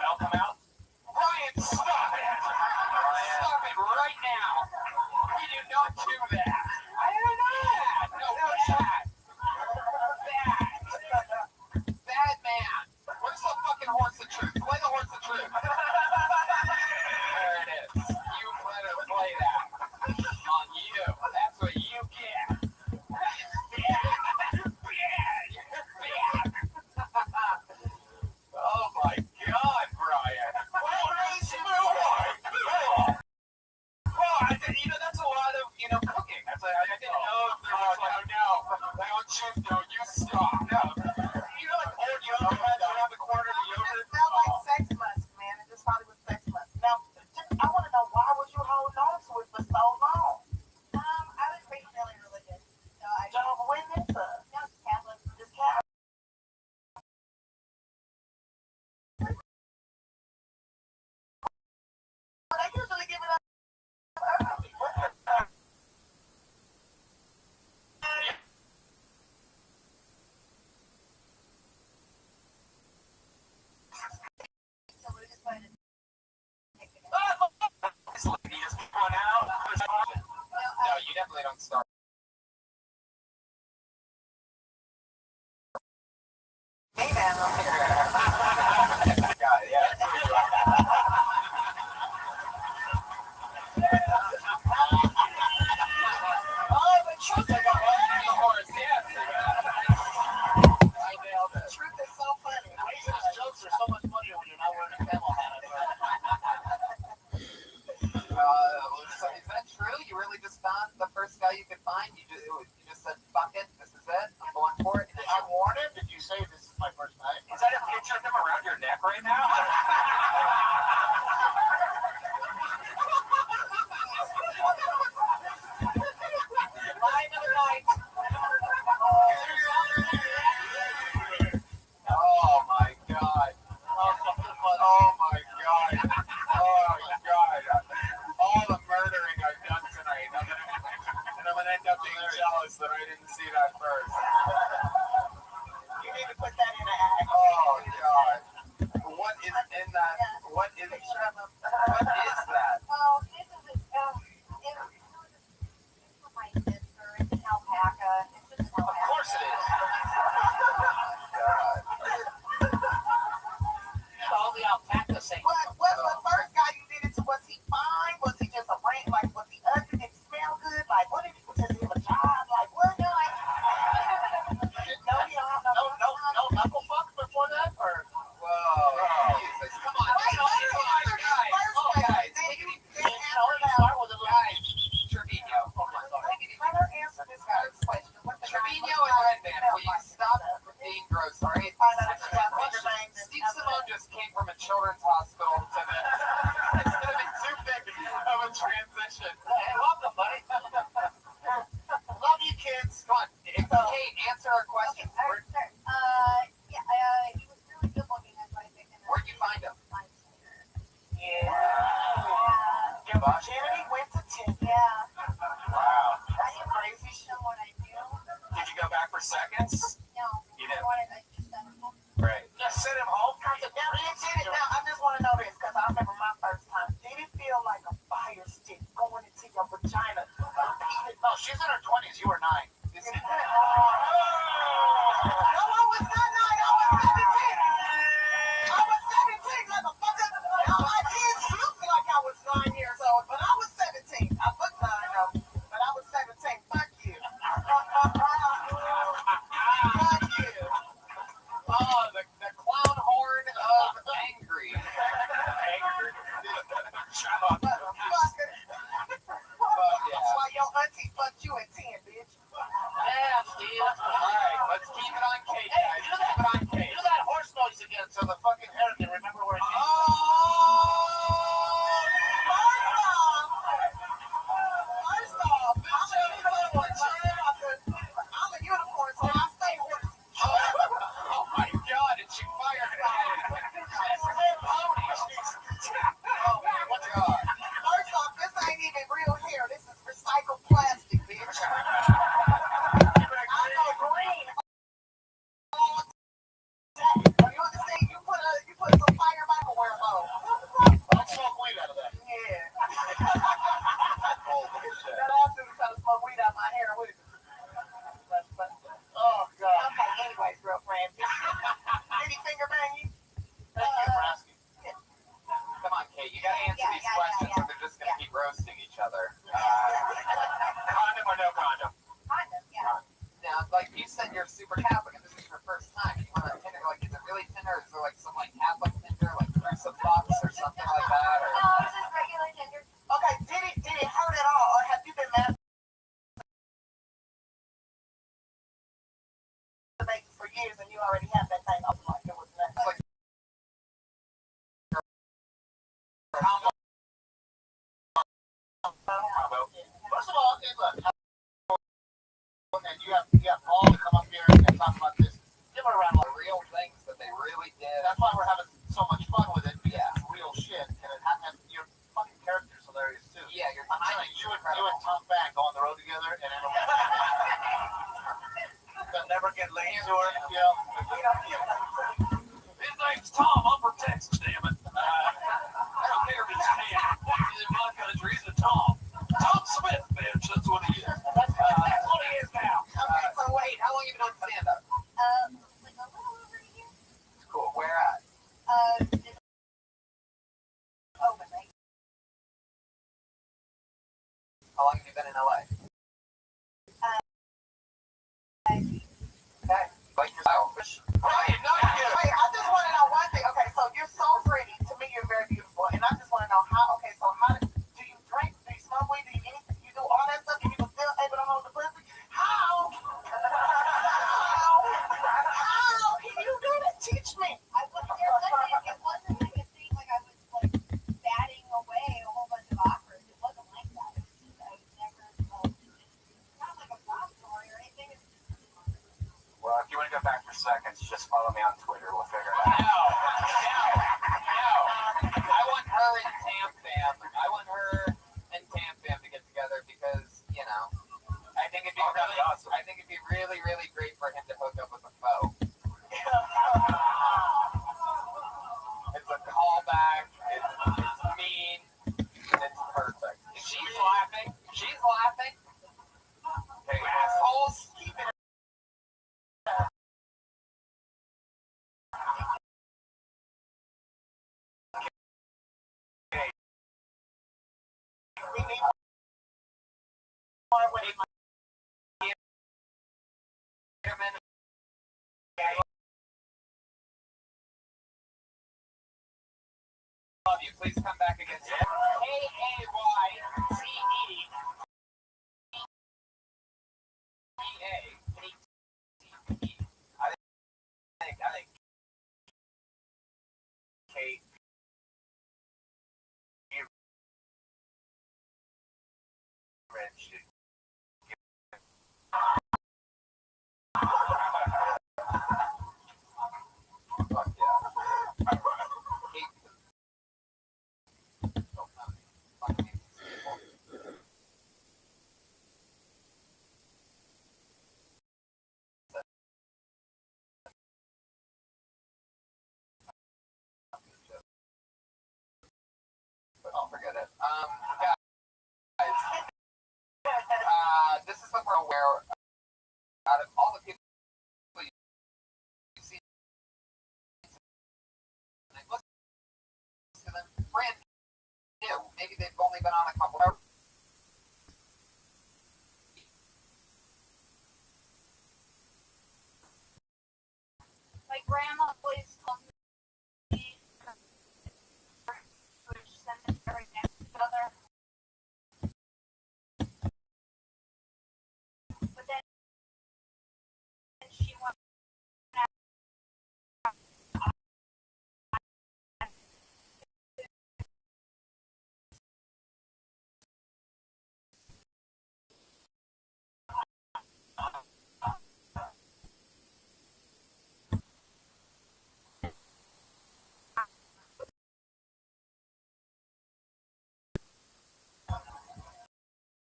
smell come out? Ryan, stop it! Stop it right now! We do not do that! I don't know that! No, what's that? Bad man! Where's the fucking horse of truth? Play the horse of truth! There it is. You let us play that. On you. That's what you get. Oh my God, Brian. What does it smell like? Well, that's a lot of, cooking. That's I didn't know if there was no. Don't you stop. No. Like old yogurt around the corner of the yogurt? It smelled like sex musk, man. I just thought it was sex musk. Now, I want to know, why was you holding on to it for so long? I was raised really religious. So Jehovah's Witness? no, just Catholic. Just Catholic? Well, they usually give it up early. So we're just going to take it. This lady just went out. No, you definitely don't start. Hey, man. Oh, the truth is truth is so funny. Racist jokes are so much funnier when you're not wearing a camel hat. Is that true? You really just found the first guy you could find? You just said, fuck it, this is it, I'm going for it? Did you warn him? Did you say this is my first night? Is that a picture of him around your neck right now? Live of the night. Oh my God. Oh my God. Oh my God. All the murdering I've done tonight. And I'm going to end up being jealous that I didn't see that first. You need to put that in an act. Oh God. What is in that? What is that? Well, this is my sister. It's an alpaca. It's just an Of alpaca. course it is. All the alpaca saying. What was the first guy you did it to? Was he fine? Was he just a rank? Like, was he ugly? Did he smell good? Like, what did he do? Did he have a job? Like, what? No, No, you don't have No knuckle fuck before that? Or Whoa. Jesus. Come on. Wait, Come wait, on, wait, guys. first Oh, guy. guys. Then Take it easy. then answer that. start with a little. Guys. Trevino. Let her answer this guy's question. What the Trevino and Redman, will you stop being gross, all right? Steve Simone just came from a children's hospital to this. It's going to be too big of a transition. Hey, welcome, buddy. Love you, kids. Come on. Kate, answer our question. yeah, he was really good looking. That's why I picked him. Where'd you find him? Yeah. Yeah. Virginity went to 10. Yeah. Wow. That's some crazy shit. So what I do? Did you go back for seconds? No. You I didn't. wanted to just send him home. Right. Just send him home. Now, I just want to know this, because I remember my first time. Did it feel like a fire stick going into your vagina? No, she's in her 20s. You were 9. This is No, I was not 9. I was 17. I was 17, motherfucker. Now, my kids look like I was 9 years old, but I was 17. I look 9, though, but I was 17. Fuck you. you're super Catholic and this is your first time, and you want a Tinder, like, is it really Tinder, or is there, like, some, like, Catholic Tinder, like, through some bucks or something like that, or? No, it's just regular Tinder. Okay, did it hurt at all, or have you been masturbating for years and you already have that thing up like it was nothing? Like, how much? First of all, hey, look, and you have Paul to come up here and talk about this. Give it around The real things that they really did. That's why we're having so much fun with it. Because it's real shit, and your fucking character's hilarious too. Yeah, you're I'm telling you, you and Tom Bank go on the road together, and it'll they'll never get laid to her. His name's Tom. I'm from Texas, damn it. I don't care if it's Tam. In my country, he's a Tom. Tom Smith, bitch. That's what he is. That's what he is now. Okay, so wait, how long you been on stand-up? Like a little over a year. Cool. Where at? Overnight. How long have you been in LA? Okay. Like your style. Right, no, Wait, I just want to know one thing. Okay, so you're so pretty. To me, you're very beautiful, and I just want to know how. Okay, so how do you drink? Do you smoke weed? Do you anything? You do all that stuff, and you still able to hold the pussy? How? How can you do that? Teach me. I wasn't there Sunday. It wasn't like a thing like I was like batting away a whole bunch of offers. It wasn't like that. It was just I was never not like a pop story or anything. It's just Well, if you want to go back for seconds, just follow me on Twitter. We'll figure it out. No. I want her and Tam Fam. I want her and Tam Fam to get together because, you know, I think it'd be really awesome. I think it'd be really, really great for him to hook up with a foe. It's a callback. It's mean. It's perfect. She's laughing. She's laughing. Hey, assholes. Keep it. We need more with Love you. Please come back again. Kayceeda. I think Kate. Rich. Fuck yeah. Kate. Oh, forget it. Guys, this is the world where, out of all the people you see, like, listen to them, brand new. Maybe they've only been on a couple hours. my grandma always told me which sentence are right next to each other. But then she went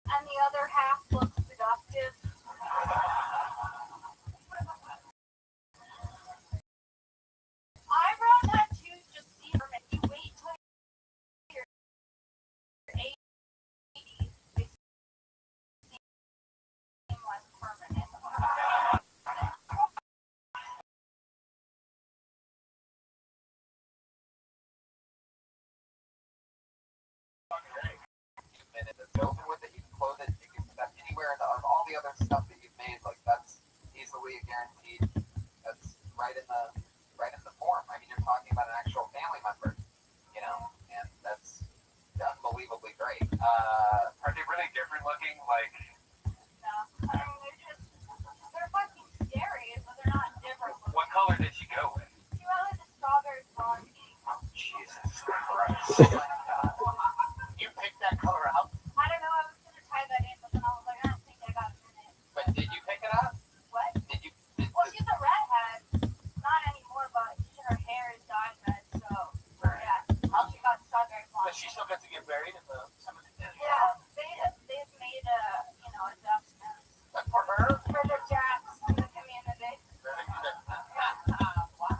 and the other half looks seductive. Eyebrow tattoos just seem permanent. You wait till you're 80s, they seem less permanent. Minute that's open with it, you can close it, you can put that anywhere, and all the other stuff that you've made, like, that's easily guaranteed. That's right in the form. I mean, you're talking about an actual family member, and that's unbelievably great. Are they really different looking? Like, No, I mean they're fucking scary, but they're not different. what color did you go with? She went with the strawberry blonde. Oh, Jesus Christ! You picked that color out. I don't know. I was gonna tie that in, but then I was like, I don't think I got a minute. But did you pick it up? What? Did you? Well, she's a redhead. Not anymore, but her hair is dyed red, so yeah. She got strawberry blonde. But she still got to get buried in the cemetery. Yeah, they've made adjustments For her? for the jacks in the community. Wow.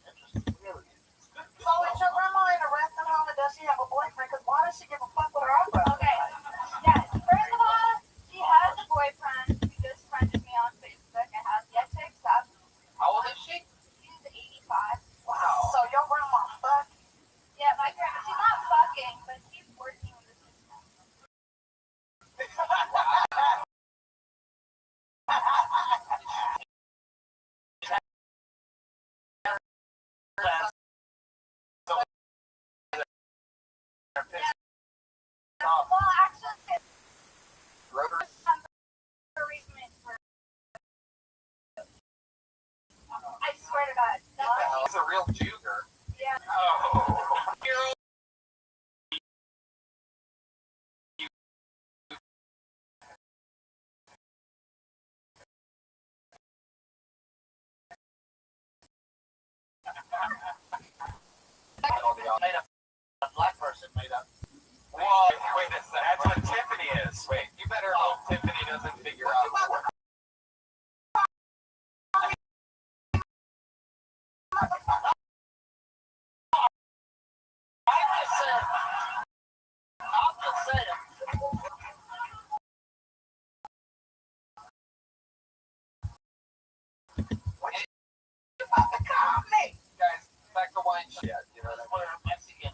Interesting. Really interesting. So is your grandma in a resting home and does she have a boyfriend? Because why does she give a fuck with her own brother? Okay. Yes. First of all, she has a boyfriend who just friended me on Facebook and has yet to accept. How old is she? She's 85. Wow. So your grandma fuck? Yeah, my grandma. She's not fucking, but she's working in the system. Well, actually, Rotary. arrangement for. I swear to God. He's a real Juger. Yeah. Oh. A black person made up. Well, wait a second. That's what Tiffany is. Wait, you better hope Tiffany doesn't figure out. I'm just saying. Guys, back to wine shit. That's where Mexican.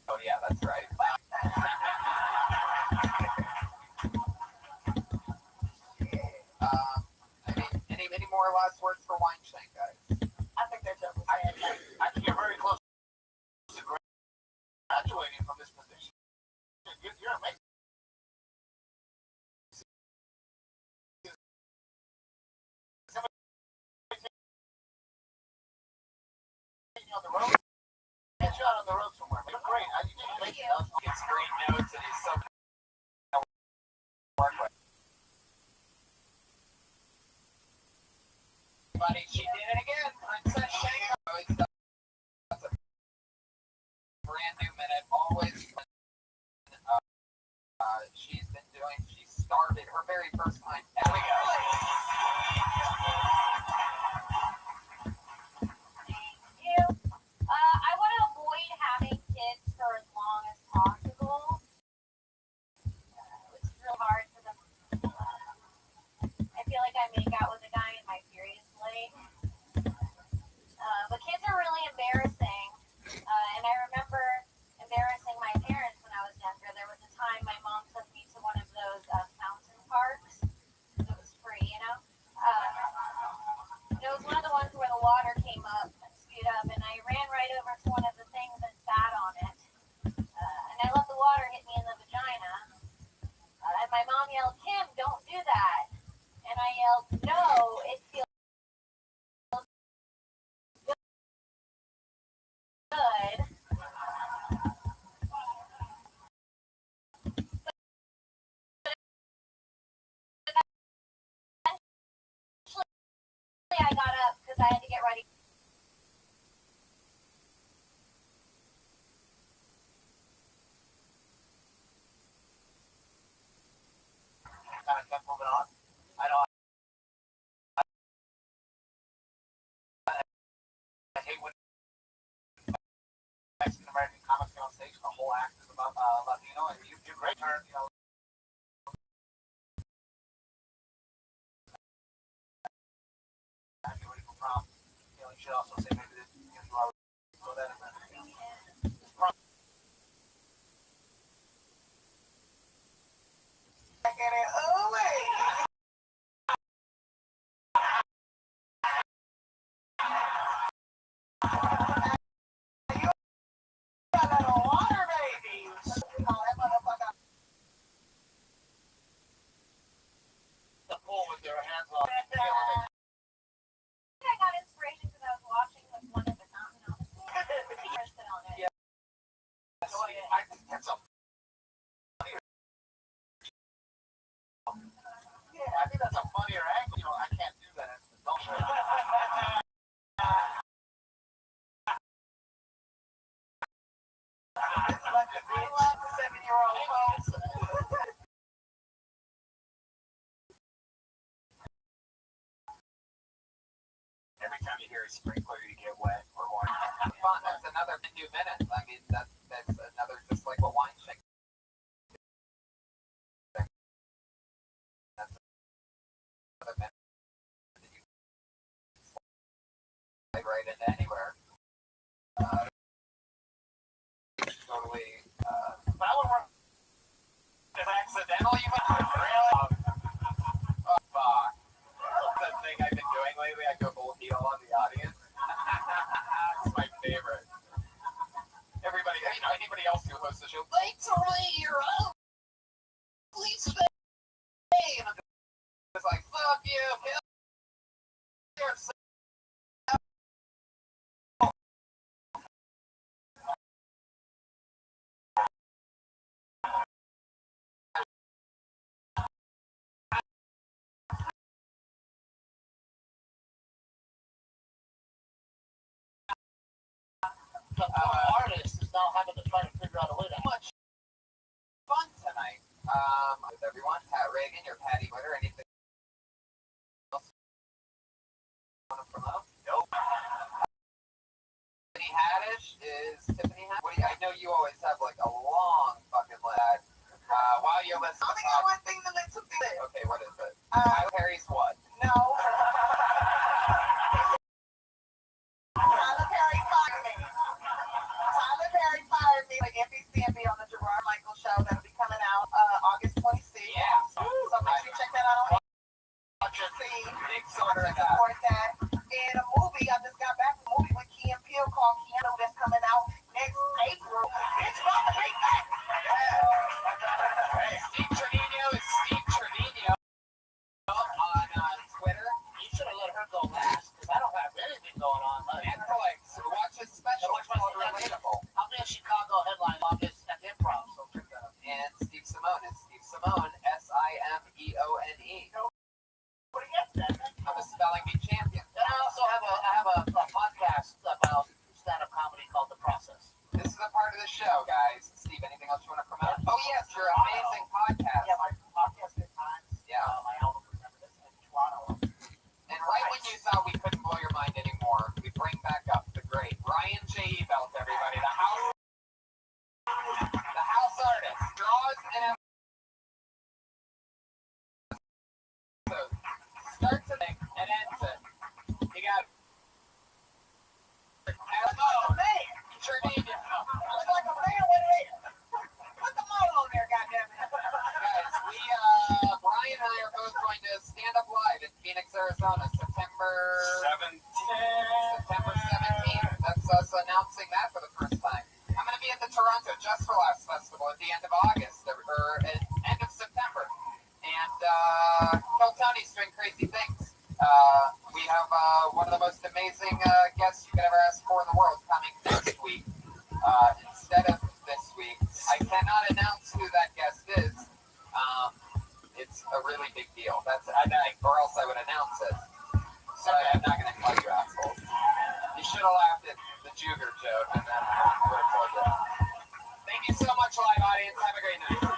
Oh yeah, that's right. Any more last words for Weinstein, guys? I think they're just I think you're very close to graduating from this position. You're amazing. On the road, get you out on the road somewhere. You're great. I think you're Thank amazing. you. He gets great notes and he's so work with. Buddy, she did it again. Princess Shango. That's a brand new minute. Always. She's been doing. She started her very first time. There we go. You. I want to avoid having kids for as long as possible. It's real hard for them. I feel like I make out with a guy and my period's late. But kids are really embarrassing. And I remember embarrassing my parents when I was younger. There was a time my mom took me to one of those fountain parks. It was free, It was one of the ones where the water came up and spewed up, and I ran right over to one of the things and sat on it. And I let the water hit me in the vagina. And my mom yelled, "Kim, don't do that." And I yelled, "No, it feels good." I got up because I had to get ready. Kind of kept moving on. I know. I hate when Mexican American comics get on stage and the whole act is about Latino, and you do great turn, you're ready for prom. You should also say maybe that you are so that like it. Oh wait. I think that's a I think that's a funnier angle. You know, I can't do that as an adult. It's like a big 7-year-old folks. every time you hear a sprinkler, you get wet or water. Fun. That's another 2 minutes. I mean, that's another just like what wine shake. That's another minute that you play right into anywhere. Totally. That would work. If accidental, you would really. Oh, fuck. The thing I've been doing lately, I go full heel on the audience. It's my favorite. Everybody, you know, anybody else who hosts the show, literally, you're out. Please stay. And I'm just like, fuck you. You're so The artist is now having to try to figure out a way to much fun tonight. With everyone, Pat Reagan, your Patty Witter, anything else you want to promote? Nope. Tiffany Haddish is Tiffany Haddish. I know you always have like a long fucking list. While you're I listening, only got one thing to listen to. okay, what is it? Tyler Perry's what? No. Tyler Perry fired me. Tyler Perry fired me. Like NBC and me on the Gerard Michael show that'll be coming out August 26th. Yeah. So make sure you check that out on see. Big sorter of that. Support that. And a movie, I just got back from a movie with Key and Peele called Keanu that's coming out next April. It's about to be back. Hey, Steve Trevino is Steve Trevino on Twitter. You should have let her go last because I don't have anything going on. And for like, so watch his special. It's called Relatable. I'll be a Chicago headline August at the Improv, so check that out. And Steve Simone is Steve Simone, Simeone. What do you get? I'm a spelling bee champion. And I also have a podcast about stand-up comedy called The Process. This is a part of the show, guys. Steve, anything else you want to promote? Oh yes, your amazing podcast. Yeah, my podcast Good Times. Yeah. My album Remember This in Toronto. And right when you thought we couldn't blow your mind anymore, we bring back up the great Ryan J. Ebelt, everybody. The house artist. Draws and starts a thing and ends it. You got Trevino. I look like a man with hair. Put the model on there, goddammit. Guys, Brian and I are both going to stand up live in Phoenix, Arizona, September 17th. That's us announcing that for the first time. I'm going to be at the Toronto Just for Laughs Festival at the end of August, or end of September. And Kill Tony's doing crazy things. We have one of the most amazing guests you could ever ask for in the world coming next week. Instead of this week, I cannot announce who that guest is. It's a really big deal. Or else I would announce it. So I'm not going to tell you assholes. You should have laughed at the Juger joke, and then I would have told you. Thank you so much, live audience. Have a great night.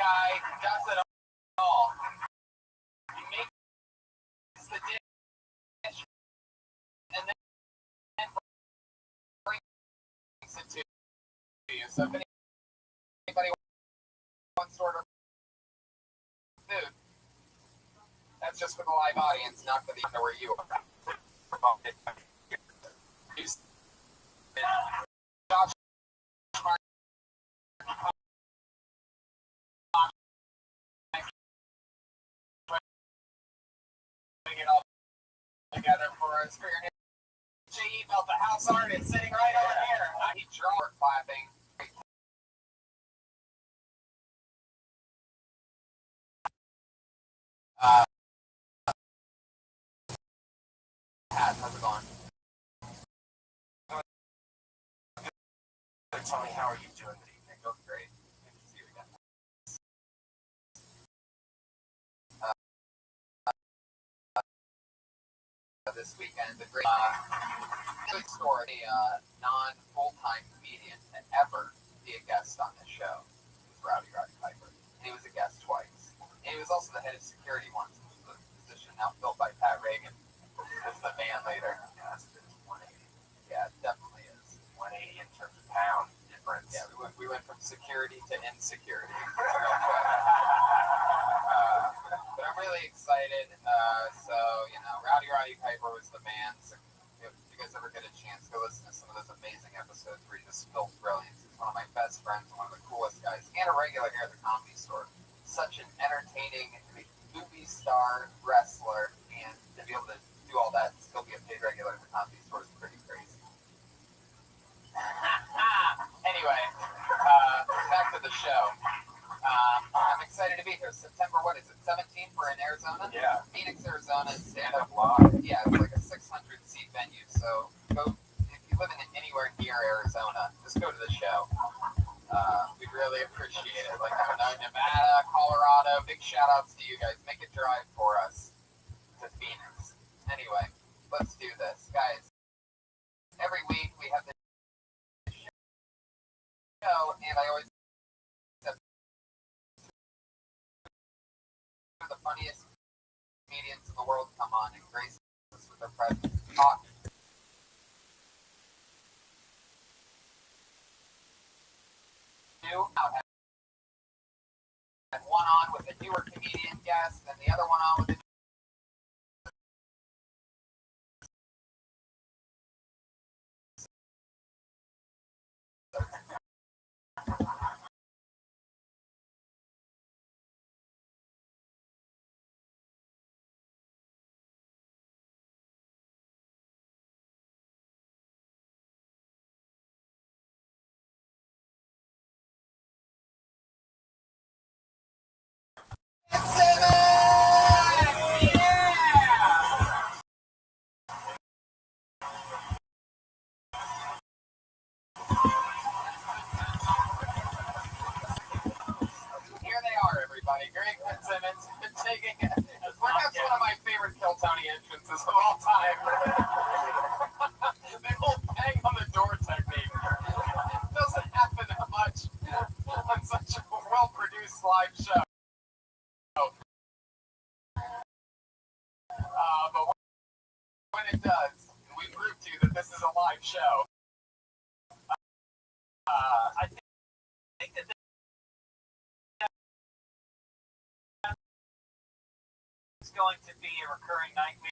guy who does it all. He makes the dish and then brings it to you. So if anybody wants to order food, that's just for the live audience, not for the where you are. Josh putting it all together for us. For your J.E. felt the house art is sitting right over here. He drawer clapping. How's it going? Tell me, how are you doing this evening? Going great. Good to see you again. This weekend, the great good story. A non-full-time comedian to ever be a guest on this show was Rabbbi Piper. He was a guest twice. And he was also the head of security once, which was a position now filled by Pat Reagan as the band leader. Yes, it's 180. Yeah, it definitely is. 180 in terms of pound difference. Yeah, we went from security to insecurity. But I'm really excited. So, Rabbbi Piper was the man. So if you guys ever get a chance, go listen to some of those amazing episodes where he just spills brilliance. He's one of my best friends, one of the coolest guys, and a regular here at the Comedy Store. Such an entertaining movie star, wrestler, and to be able to do all that and still be a paid regular at the Comedy Store is pretty crazy. Anyway, back to the show. I'm excited to be here. September, what is it, 17th? We're in Arizona? Yeah. Phoenix, Arizona. Stand-up live. Yeah, it's like a 600-seat venue. So if you live in anywhere near Arizona, just go to the show. We'd really appreciate it. Like Nevada, Colorado, big shout-outs to you guys. Make a drive for us to Phoenix. Anyway, let's do this. Guys, every week we have this show, and I always have the funniest comedians in the world come on and grace us with their presence. Talk. Had one on with a newer comedian guest, and the other one on with a Greg Fitzsimmons taking perhaps one of my favorite Kill Tony entrances of all time. The whole bang on the door technique. It doesn't happen that much on such a well-produced live show. But when it does, we prove to you that this is a live show. I think that it's going to be a recurring nightmare.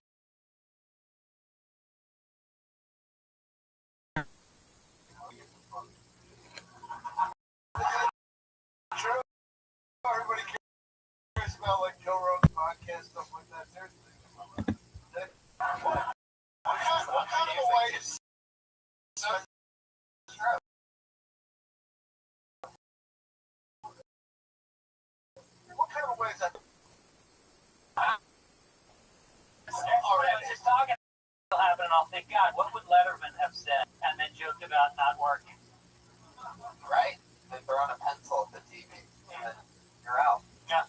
True. Everybody cares about like Joe Rogan's podcast, stuff like that. Seriously. What kind of a way is so true? What kind of a way is that? Just talking will happen, and I'll think, God, what would Letterman have said? And then joked about not working. Right. Then throwing a pencil at the TV. And you're out. Yeah.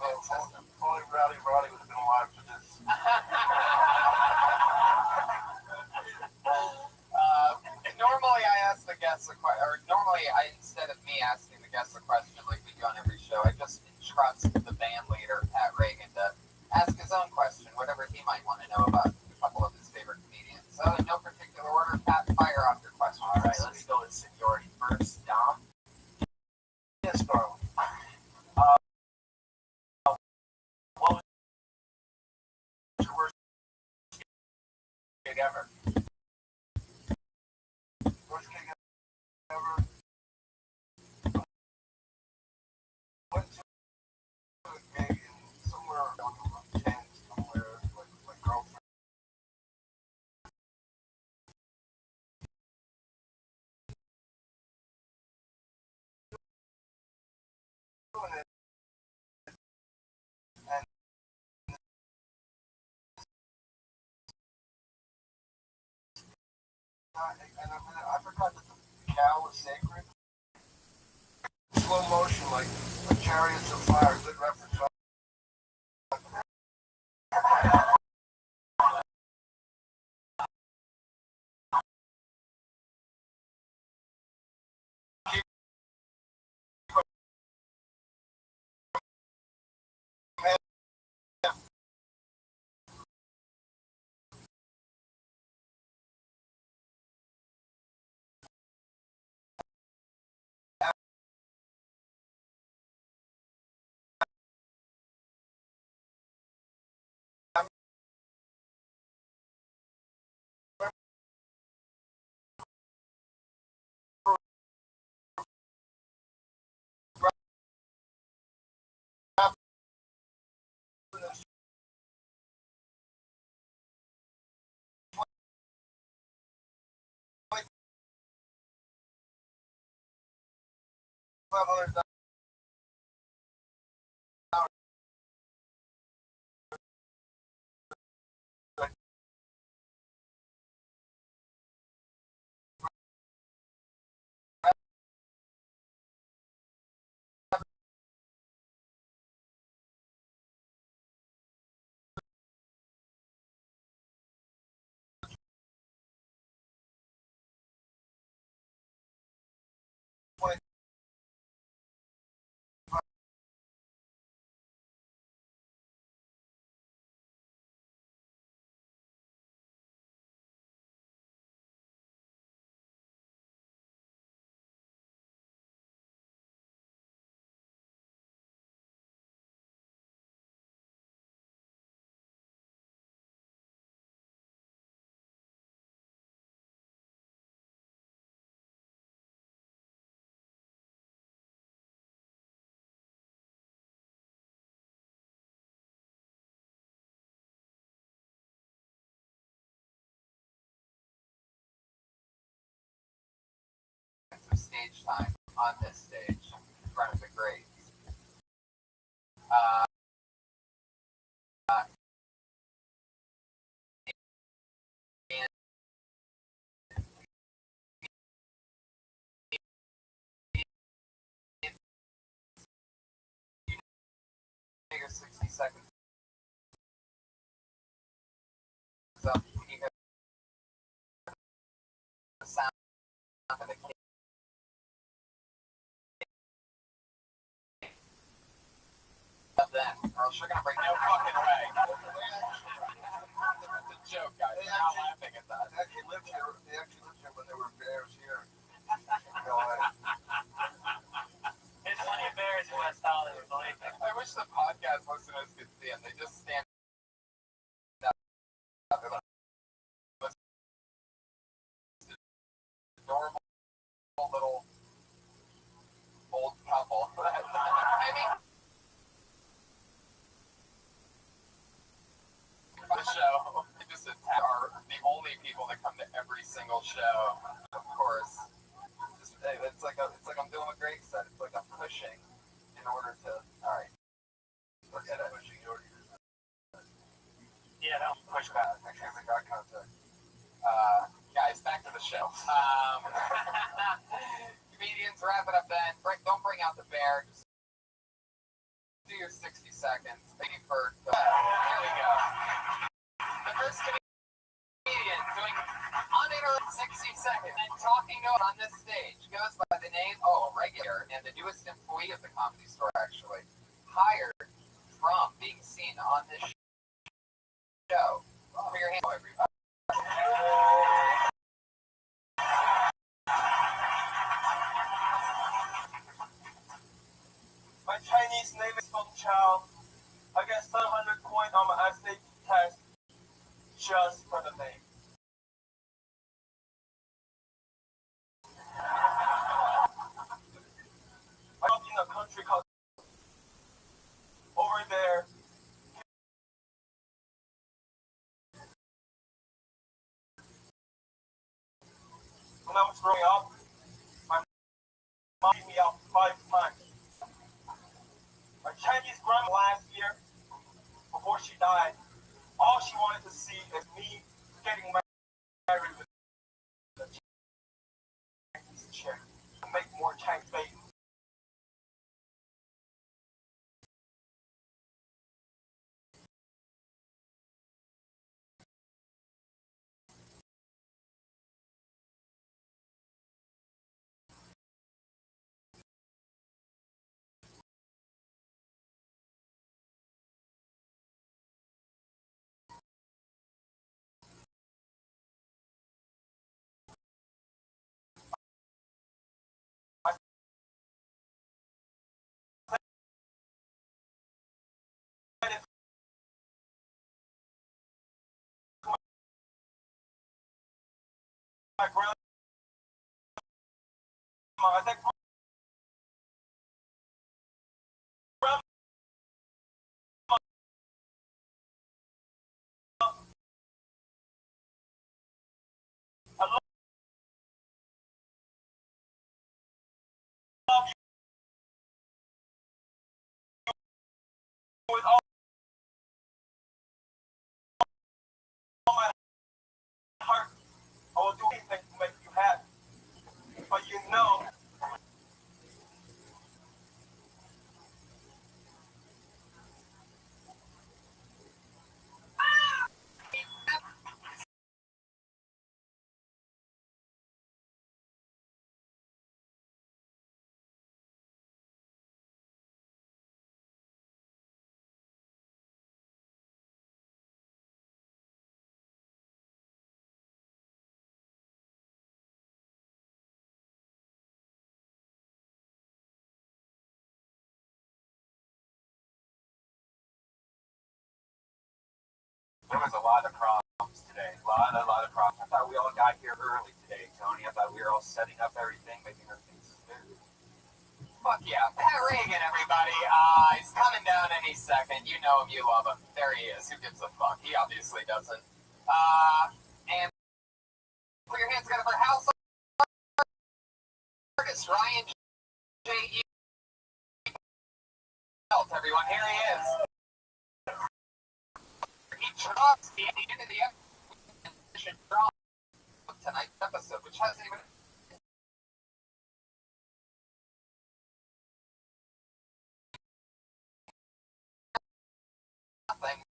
Only Roddy would have been alive for this. Normally I ask the guests a question, or normally instead of me asking the guests a question like we do ever. Worst gig ever. Went to a gig in somewhere around Kent, somewhere like my girlfriend. Doing it, and I forgot that the cow was sacred. Slow motion, like chariots of fire. Good reference. $500. Stage time on this stage in front of the greats. Uh, and take 60 seconds up. You hear the sound of the kid. Of them, or else you're gonna break no fucking way. It's a joke, guys. I'm not laughing at that. They actually lived here when there were bears here. There's plenty of bears in West Hollywood, believe me. I wish the podcast listeners could see them. They just stand up. They're like adorable little old couple. I mean, the show just are the only people that come to every single show. Of course, it's like I'm doing a great set. It's like I'm pushing in order to. All right, forget it. Pushing your. Yeah, no, push back. Actually, we got contact. Guys, back to the show. Comedians, wrap it up then. Don't bring out the bear. Just do your 60 seconds. Maybe for here we go. The first comedian doing uninterrupted 60 seconds and talking note on this stage goes by the name, regular, and the newest employee of the Comedy Store, actually, hired from being seen on this show. Put your hand up, everybody. My Chinese name is Feng Chao. I get 700 coins on my estate test just for the name. I was growing up, my mom beat me out 5 times. My Chinese grandma last year, before she died, all she wanted to see is me getting married with a Chinese chick to make more Chinese babies. My grandma, I said, grandma, I love you with all my heart. I will do anything to make you happy. But you know, there was a lot of problems today. A lot of problems. I thought we all got here early today, Tony. I thought we were all setting up everything, making everything smooth. Fuck yeah. Pat Reagan, everybody. He's coming down any second. You know him, you love him. There he is. Who gives a fuck? He obviously doesn't. And put your hands together for House Artist Ryan J. Belt, everyone. Here he is. He drops the end of the episode of tonight's episode, which hasn't even nothing.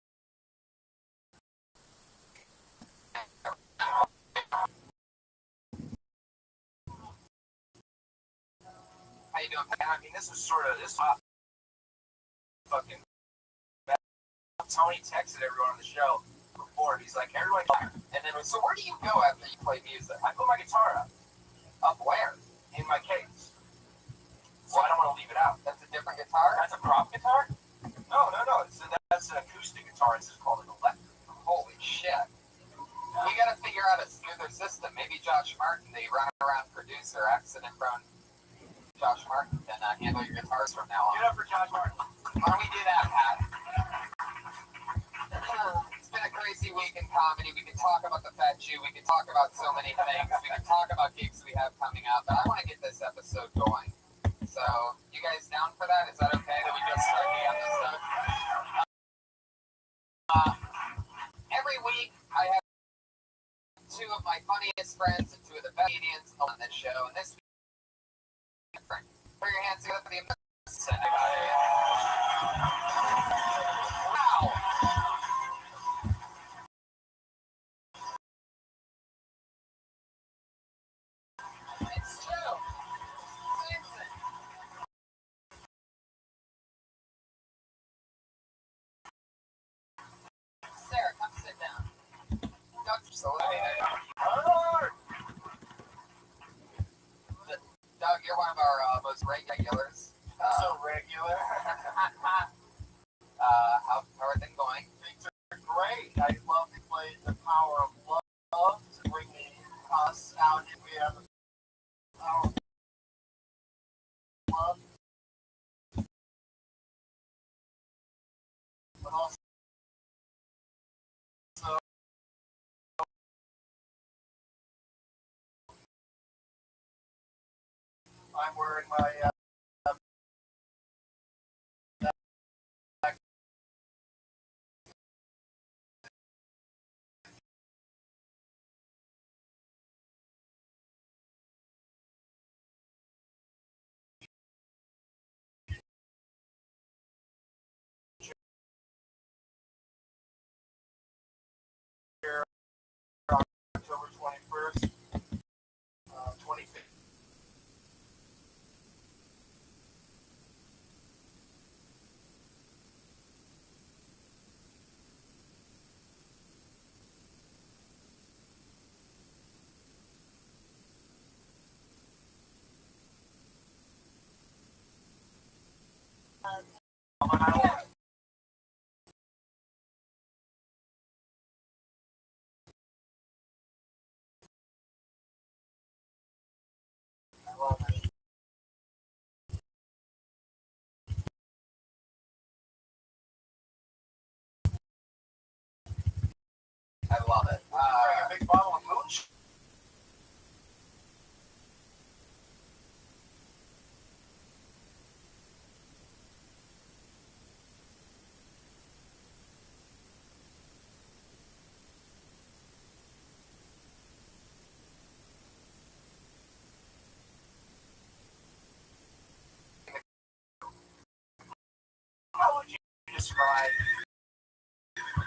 How you doing? I mean, this was sort of this fucking. Tony texted everyone on the show before. He's like, everyone, and then so where do you go after you play music? I put my guitar up. Up where? In my case. So I don't want to leave it out. That's a different guitar. That's a prop guitar. No. That's an acoustic guitar. It's just called an electric. Holy shit. We got to figure out a smoother system. Maybe Josh Martin, the runaround producer, accident-prone Josh Martin, can handle your guitars from now on. Get up for Josh Martin. Why don't we do that, Pat? It's been a crazy week in comedy. We can talk about the Fat Jew. We can talk about so many things. We can talk about gigs we have coming up. But I want to get this episode going. So, you guys down for that? Is that okay that we just start the episode? Every week, I have two of my funniest friends and two of the best comedians on this show. And this week, put your hands together for the episode. Wow. It's true. Samson. Sarah, come sit down. Doug, you're one of our most regulars. So regular. How are things going? Things are great. I love to play the power of love to bring us out. We have the power of love, but also I'm wearing my October 21st, 2015. I love it. A big bottle of mooch. How would you describe?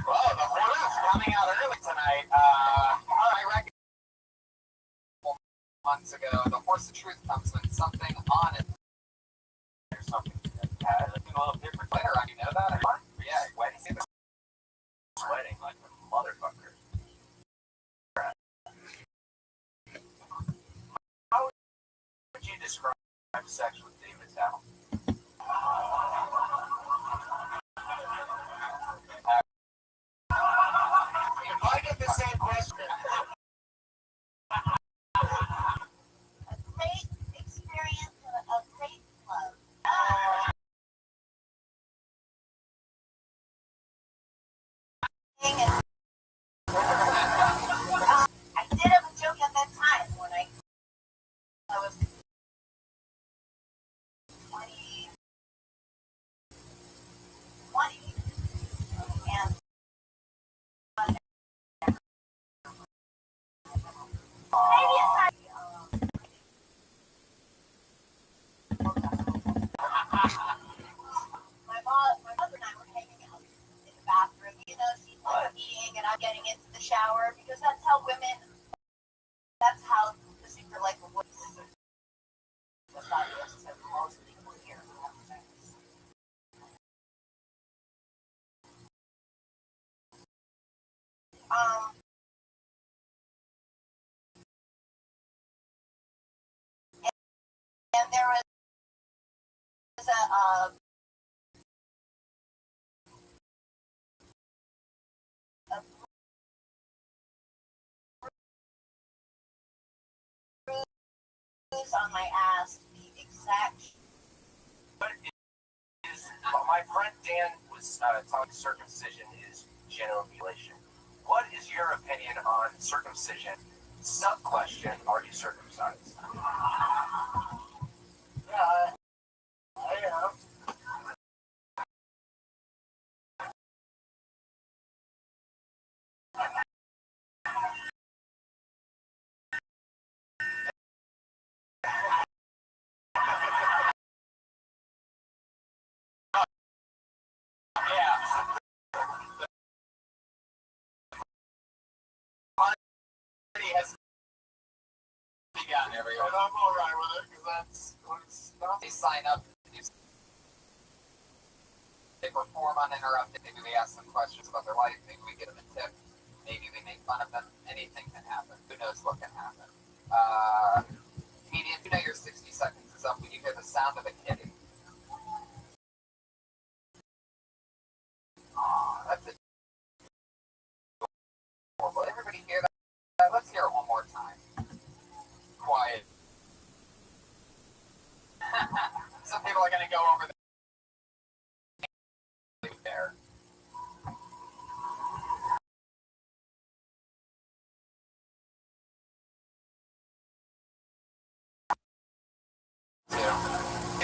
Well, the horse is coming out early tonight. I reckon months ago, the horse of truth comes when something on it or something. Looking a little different later on. You know that? Yeah, Wednesday was sweating like a motherfucker. How would you describe sex with David Tao? If I get the same question, A great experience and a great love. I did have a joke at that time when I was 20, and maybe it's not. My mother and I were hanging out in the bathroom. You know, she's like peeing and I'm getting into the shower because that's how the secret life of women is. That's obvious to most people here. Um, and there was a bruise on my ass, the exact. My friend Dan was talking circumcision is genital mutilation. What is your opinion on circumcision? Sub question: are you circumcised? yeah, I am. Yeah. He has begun everyone. And I'm all right with it because that's what it's not. They sign up. They perform uninterrupted. Maybe we ask them questions about their life. Maybe we give them a tip. Maybe we make fun of them. Anything can happen. Who knows what can happen? Comedian, you know your 60 seconds is up when you hear the sound of a kitty. That's it. Will everybody hear that? Let's hear it one more time. Quiet. Some people are going to go over there.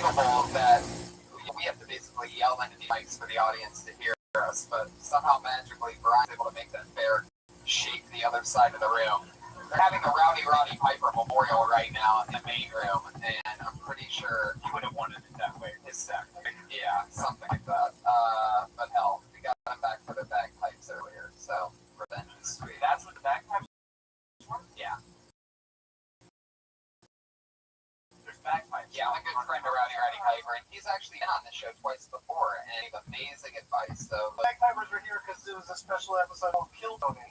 unbelievable that we have to basically yell into the mics for the audience to hear us, but somehow magically Brian's able to make that bear shake the other side of the room. They're having a Roddy Piper memorial right now in the main room, and I'm pretty sure He would have wanted it that way. His sack. yeah, something like that. But hell, we got them back for the bagpipes earlier, so revenge is sweet. That's what the bagpipes were? Yeah. There's bagpipes. Yeah, my good friend Roddy Piper, and he's actually been on the show twice before, and he gave amazing advice. So, Bagpipers were here because it was a special episode of Kill Tony.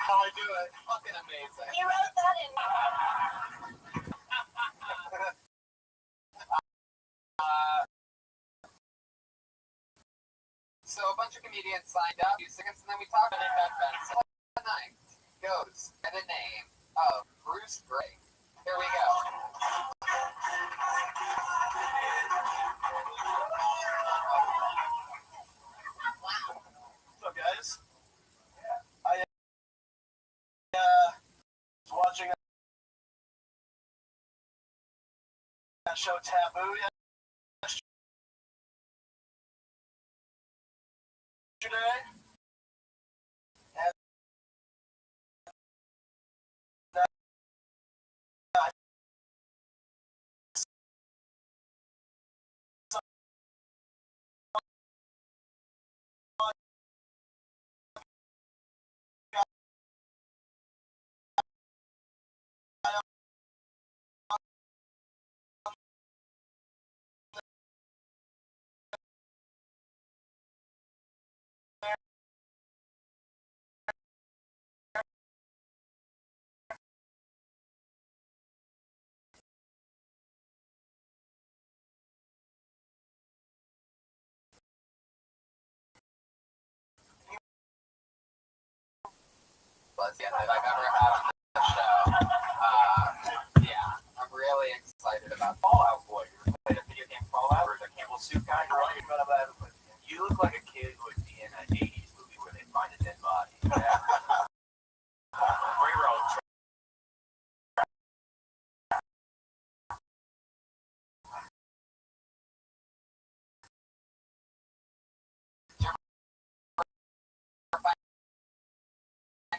How I do it. fucking amazing. He wrote that in. So a bunch of comedians signed up, few seconds, and then we talked about that event. So tonight goes by the name of Bruce Gray. Here we go. What's up, guys? I was watching that show Taboo yesterday. And That I've ever had on the show. Yeah, I'm really excited about Fallout Boy. You ever played a video game Fallout or the Campbell Soup guy? You look like a kid who would be in an 80s movie where they find a dead body. Yeah. Bring your own.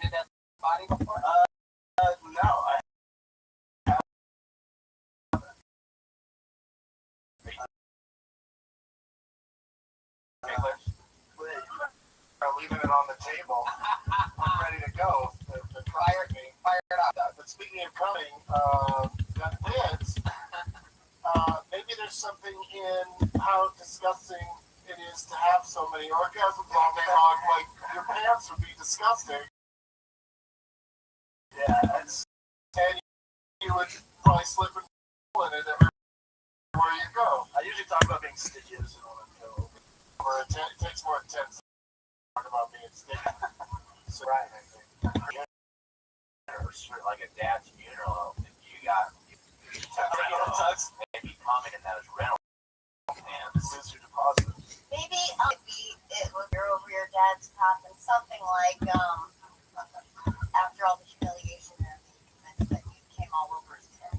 a dead body before. no, I leaving it on the table. I'm ready to go. Fired up. But speaking of coming, got bids. Maybe there's something in how disgusting it is to have so many orgasms all day long. Like your pants would be disgusting. Yeah, and you would probably slip and fall in it everywhere you go. I usually talk about being stitches and all that. It takes more than 10 seconds to talk about being stitches. So, right, I think. Or like a dad's funeral, if you got Tucks. maybe comment in that as rental. And This is your deposit. Maybe it was over your dad's coffin, something like after all the humiliation and the that you came all over his head.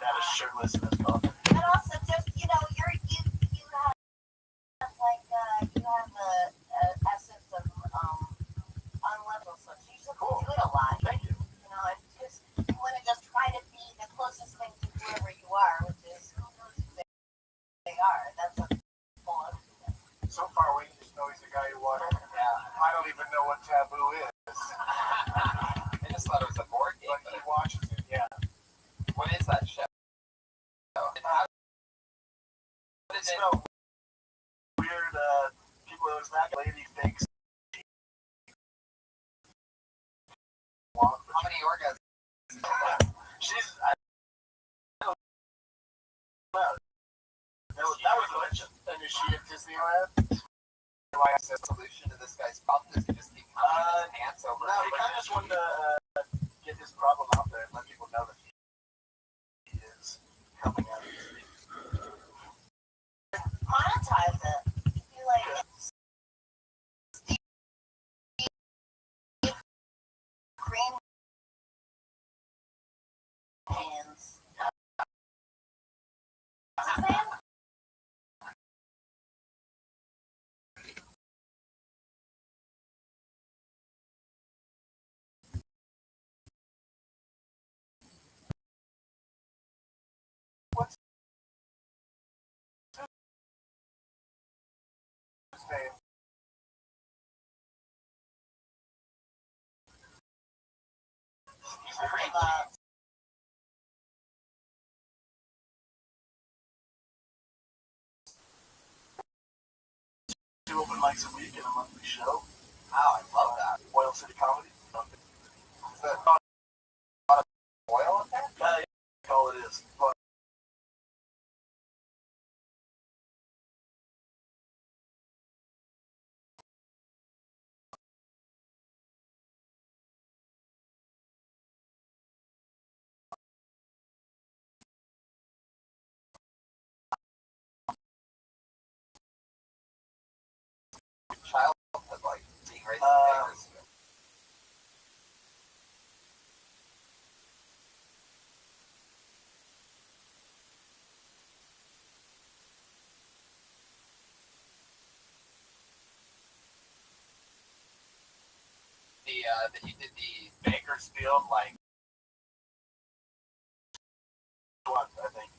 That is shirtless in his coffin. And also just you have like you have a essence of unlevel, so you just do it a lot. Thank you. You know, and just you want to just try to be the closest thing to whoever you are, which is who knows who they are. That's a full of. So far, we just know he's a guy who watches. Yeah. I don't even know what Taboo is. I just thought it was a board game. But he watches it, yeah. What is that show? And how did It's it? no weird people. There's that lady thinks. How many orgasms? She's. I don't know. That was a legend. And is she at Disneyland? Why is the solution to this guy's problem is to just keep coming his pants over? No, he kind of just wanted to get his problem out there and let people know that he is coming out of his things. Monetize it. Be like, He's creepy. Two open mics a week and a monthly show. Wow, I love that. Oil City Comedy. Is that oil in there? That's all it is. But Childhood, like being raised in Bakersfield. That you did the Bakersfield, like, what, I think.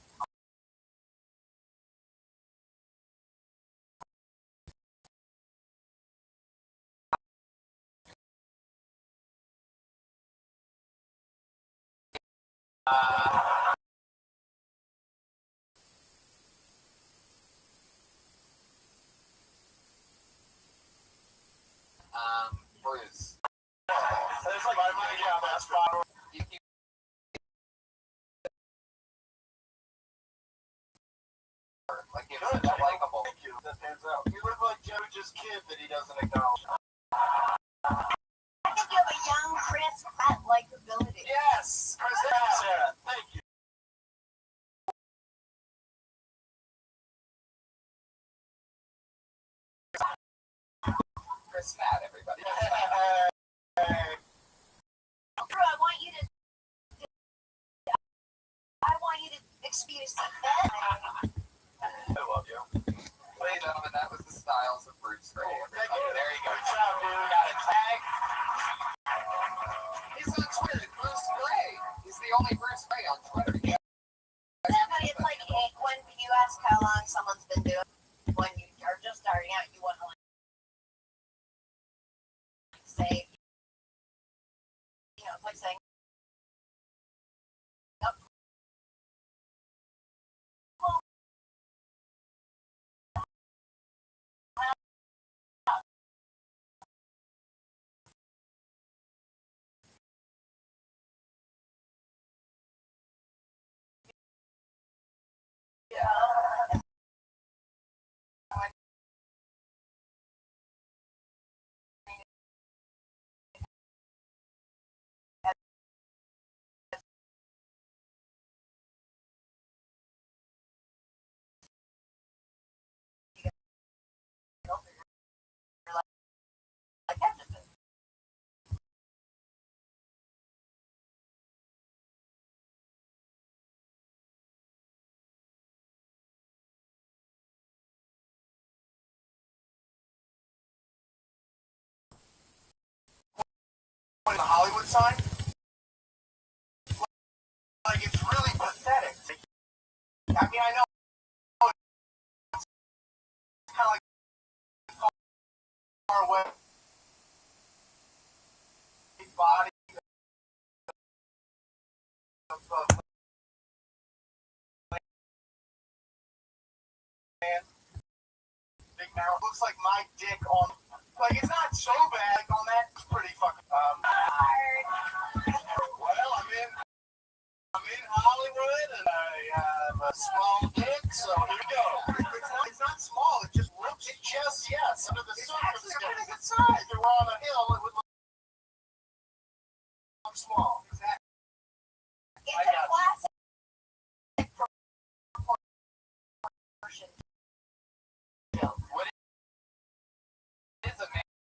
Bruce. there's like my best spot. You like he was such a likable. Thank you. That pans out. You look like Judge's kid that he doesn't acknowledge. I think you have a young, crisp, fat likability. Yes, Chris. Sarah, thank you. Chris Matt, everybody. Drew, I want you to experience that. I love you. Ladies and gentlemen, that was the Styles of Bruce Gray. Thank you. There you go. Good job, dude. Got a tag. He's on Twitter, Bruce Gray. He's the only Bruce Gray on Twitter. Yeah. Yeah, but it's like when you ask how long someone's been doing, when you are just starting out, you want to like say, you know, it's like saying, like that just is. The Hollywood sign? Like, it's really pathetic. I mean, I know it's kind of like far away. Body of man. Big mouth. Looks like my dick on. Like, it's not so bad. Like, on that, it's pretty fucking. Well, I'm in Hollywood and I have a small dick, so here we go. It's not small, it just looks, it just, yes, under the surface. It's actually a pretty good size. If we're on a hill, it would look small. Exactly. It's a classic proportion. What is amazing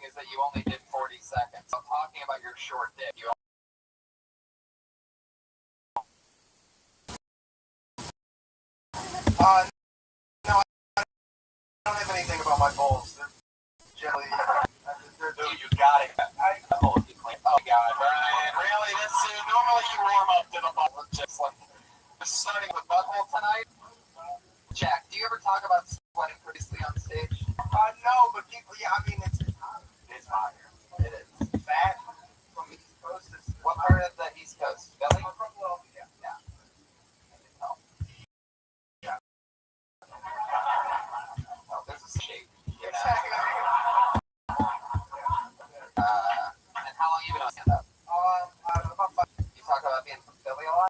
is that you only did 40 seconds. I'm talking about your short dick. You No, I don't have anything about my balls. They're generally, Dude, you got it. Oh, God, Brian. Really? Normally you warm up to the bubble. just like starting with butthole tonight. Jack, do you ever talk about sweating previously on stage? no, but people, yeah, I mean, it's hot. It's hot here. It is. Fat from the East Coast. What part of the East Coast? Philly? I'm from Philadelphia. Yeah. I can tell. Yeah. Oh, there's a shape. You know? Exactly. And how long you been on stand-up? About 5. You talk about being from Philly a lot?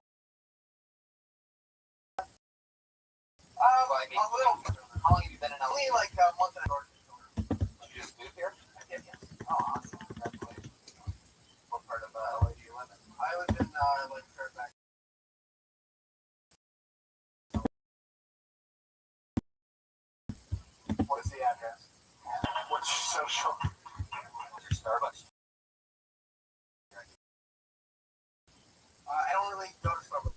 Well, I mean, A little. how long have you been in LA? Only like a month and a half. Did you just move here? Yeah, yeah. Oh, awesome. Congratulations. What part of LA do you live in? I live in like Fairfax. What is the address? What's your social? What's your Starbucks? I don't really go to Starbucks.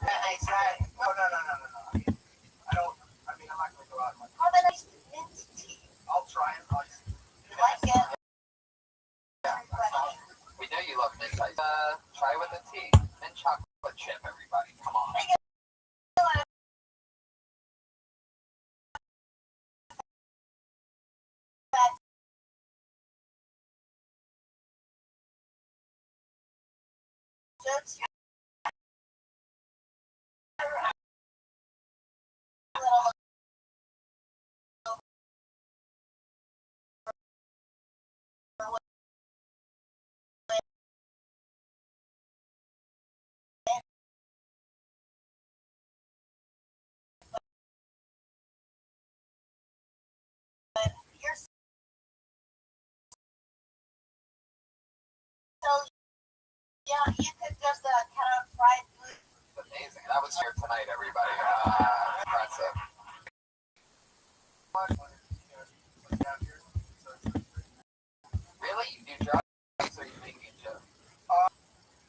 Exactly. No. I don't. I mean, I'm not gonna go out much. How about nice mint tea? I'll try it. You like it? We know you love mint ice. Try with a tea. Mint chocolate chip, everybody. Come on. Just you're so yeah. You could just kind of fry food. Amazing. That was here tonight, everybody. Impressive. Really? You do drugs or you think you just?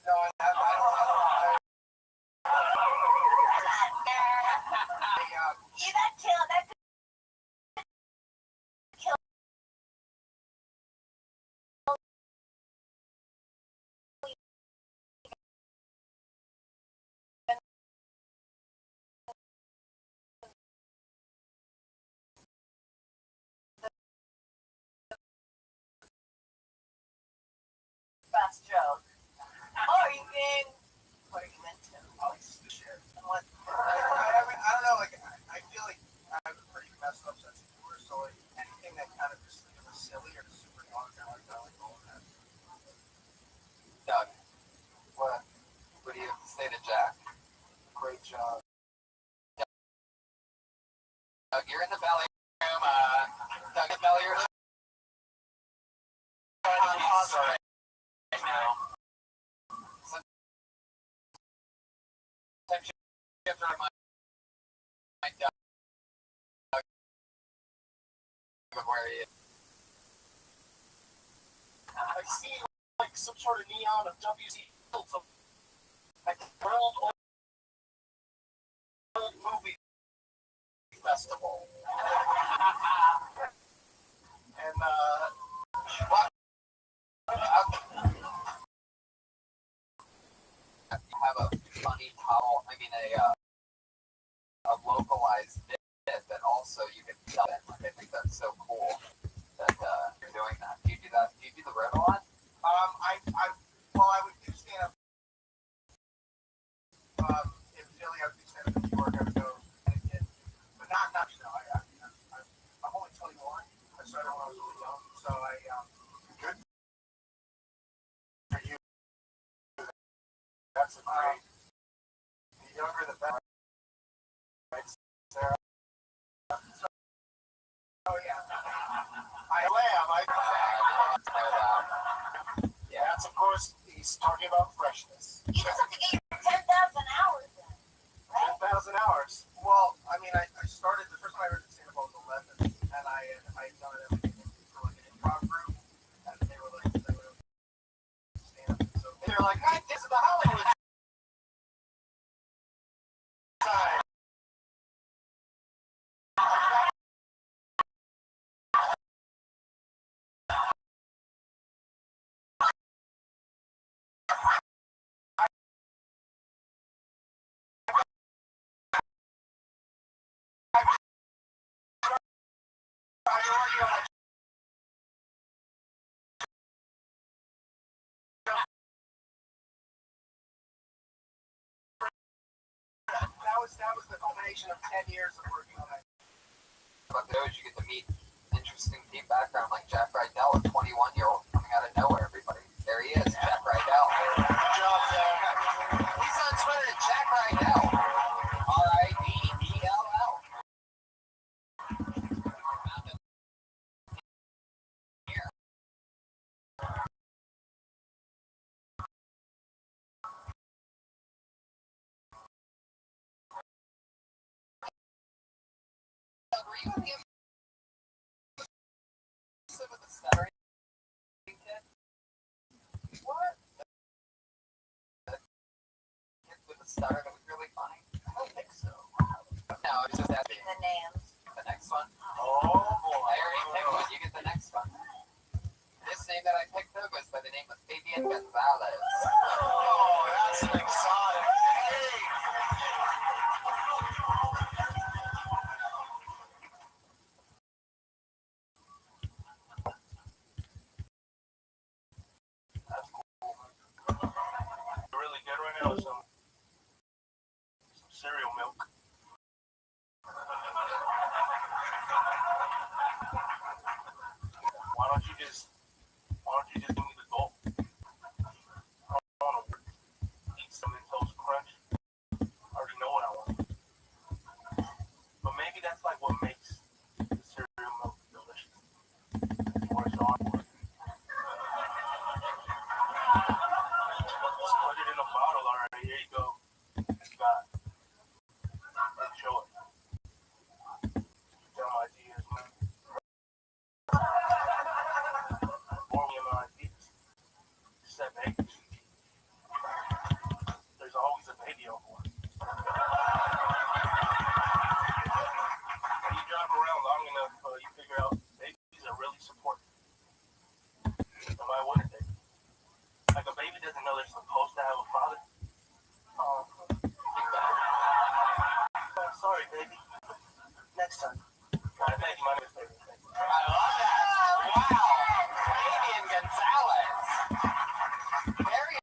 No, I don't. You that kill that could kill. Fast joke. Or you can. What are you into? Shit. I don't know. Like, I feel like I have a pretty messed up sense of humor. So like anything that kind of just is silly or super dark, I like all of that. Doug, what do you have to say to Jack? Great job. Doug, you're in the belly room. Doug, in the belly room. Sorry. Right now. Sometimes you have to remind Doug of where he is. I see like some sort of neon of WC Fields of like world old movie festival. And What? You have a funny towel. I mean, a localized bit that also you can sell it. Like, I think that's so cool that you're doing that. Do you do that? Do you do the road a lot? I would do stand up. In Philly, I would do stand up in New York. I would go again, but not no. I'm only 21. I started when I was really young, so good for you. That's a great. The younger, the better. Right, Sarah? Oh yeah. I am. Yeah. That's of course he's talking about freshness. You just have to get your 10,000 hours in, right? 10,000 hours. Well, I mean, I started the first time I heard stand up I was 11, and I had done it for like an improv group, and they were like, stand up. So they're like, hey, this is the Hollywood side. was the culmination of 10 years of working on that. But those you get to meet interesting deep background like Jack Rydell, a 21-year-old coming out of nowhere. Everybody, there he is, Jack Rydell. Good job, Zach. He's on Twitter, Jack Rydell. Riddell. Were you in the episode with the stuttering kid? What? The kid with the stutter that was really funny? I don't think so. No, it's just asking. The names. The next one. Oh, boy. I already picked one. You get the next one. This name that I picked though goes by the name of Fabian Gonzalez. Oh, that's an exotic name. That's cool. Really good right now with some cereal milk. Why don't you just give me the goal? I want to eat some Toast Crunch. I already know what I want. But maybe that's like what makes the cereal milk delicious. Or it's on for it. Just put it in a bottle already. Here you go. It's got. Show it. Tell my ideas, man. Formula ideas. Set babies. There's always a baby on board. When you drive around long enough, you figure out babies are really supportive. No matter what it is. Like a baby doesn't know they're supposed to have a father. Oh, sorry, baby. Next time. Thank you, my name is David. I love that. Wow. Fabian Gonzalez. Very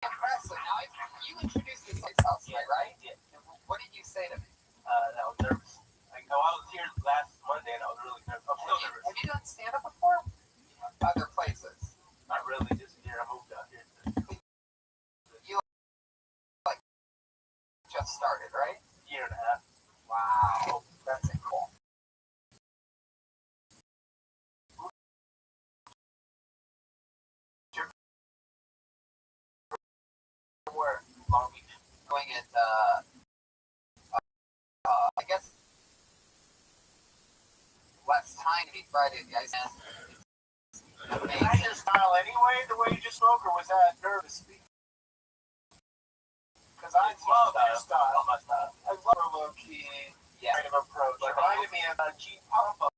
impressive. Now, you introduced me to myself, right? Yeah. What did you say to me? That I was nervous. Like, no, I was here last Monday and I was really nervous. I'm still nervous. Have you done stand-up before? Other places? Not really, just here. I moved out here. You like just started, right? Year and a half. Wow. That's cool. Where? Long Beach. Going at, I guess, less tiny Friday at the Ice. Is that your style anyway, the way you just spoke, or was that nervous speaking? Because I love your style. My style. I love a low-key kind of approach. It reminded me of Gene Pompa.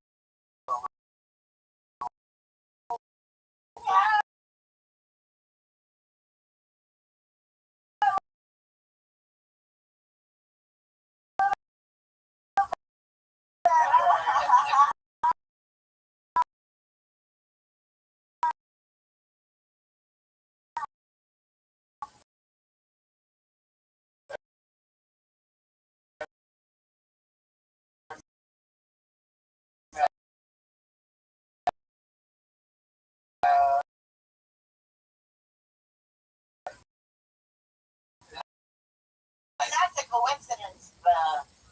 That's a coincidence,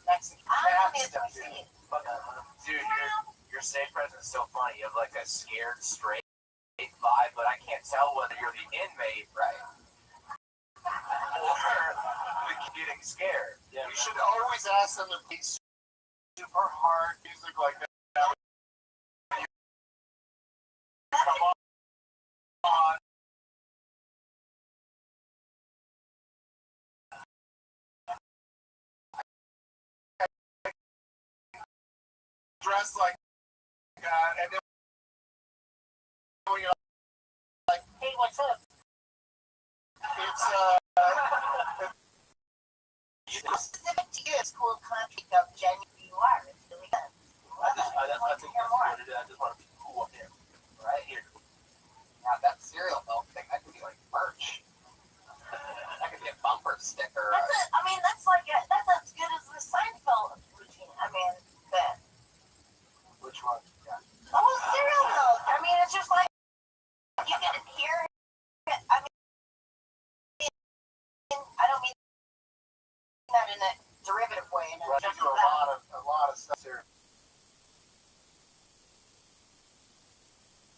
Mexican. Dude, your stage presence is so funny. You have like a scared, straight vibe, but I can't tell whether you're the inmate, right, or the getting scared. Yeah. You should always ask them to be super hard music like that. Come on. Dressed like that, and then when you're like, hey, what's up? It's Specific to you, it's cool country of genuine you are. It's really good. I think that's what it is. I just want to be cool up here, right here. Yeah, that cereal milk thing, that could be like merch. That could be a bumper sticker. That's like that's I don't mean that in a derivative way. In a Right, you do a lot of stuff here.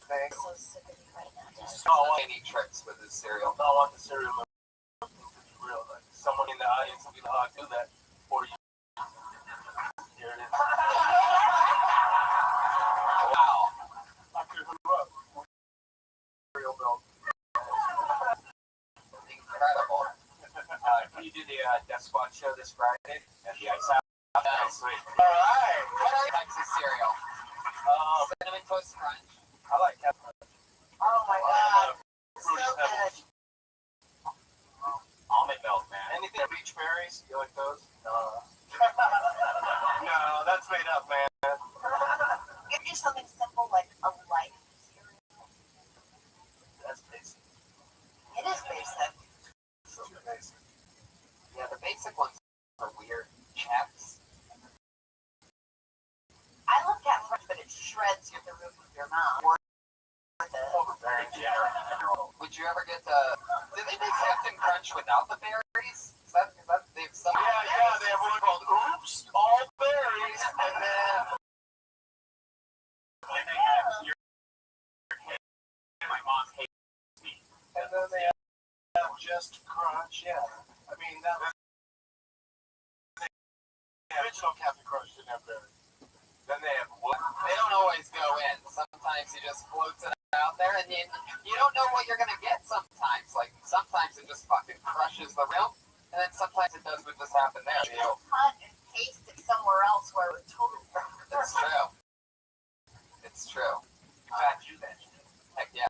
I'm so sick of you right now, Dad. I don't want any tricks with this cereal. I don't want the cereal to be real. Like, someone in the audience will be like, oh, I do that for you. Here it is. Wow. I could hook you up. Cereal milk. Incredible. Can you do the Death Squad show this Friday at the Ice House? Nice. Sweet. All right. What are types of cereal? Cinnamon Toast Crunch. I like Captain. Oh my God. So Fruity good. Pebbles. Almond milk, man. Anything beach berries? You like those? No. No, that's made up, man. Give me something simple like a life cereal. That's basic. It is basic. So basic. Yeah, the basic ones are weird. Chex. I love Captain Crunch, but it shreds you at the roof of your mouth. Overbearing, yeah. Would you ever get the? Did they make Captain Crunch without the berries? Is that they've some? Yeah, they have one called Oops, All Berries, and then they have your my mom hates me. And then they have Just Crunch, yeah. I mean, that was the original Captain Crunch didn't have berries. Then they have what? They don't always go in. Sometimes he just floats it out there, and you don't know what you're gonna get. Sometimes, like sometimes it just fucking crushes the rim, and then sometimes it does what just happened there. You can cut and paste it somewhere else where it was totally It's true. It's true. In fact, you mentioned it. Heck yeah.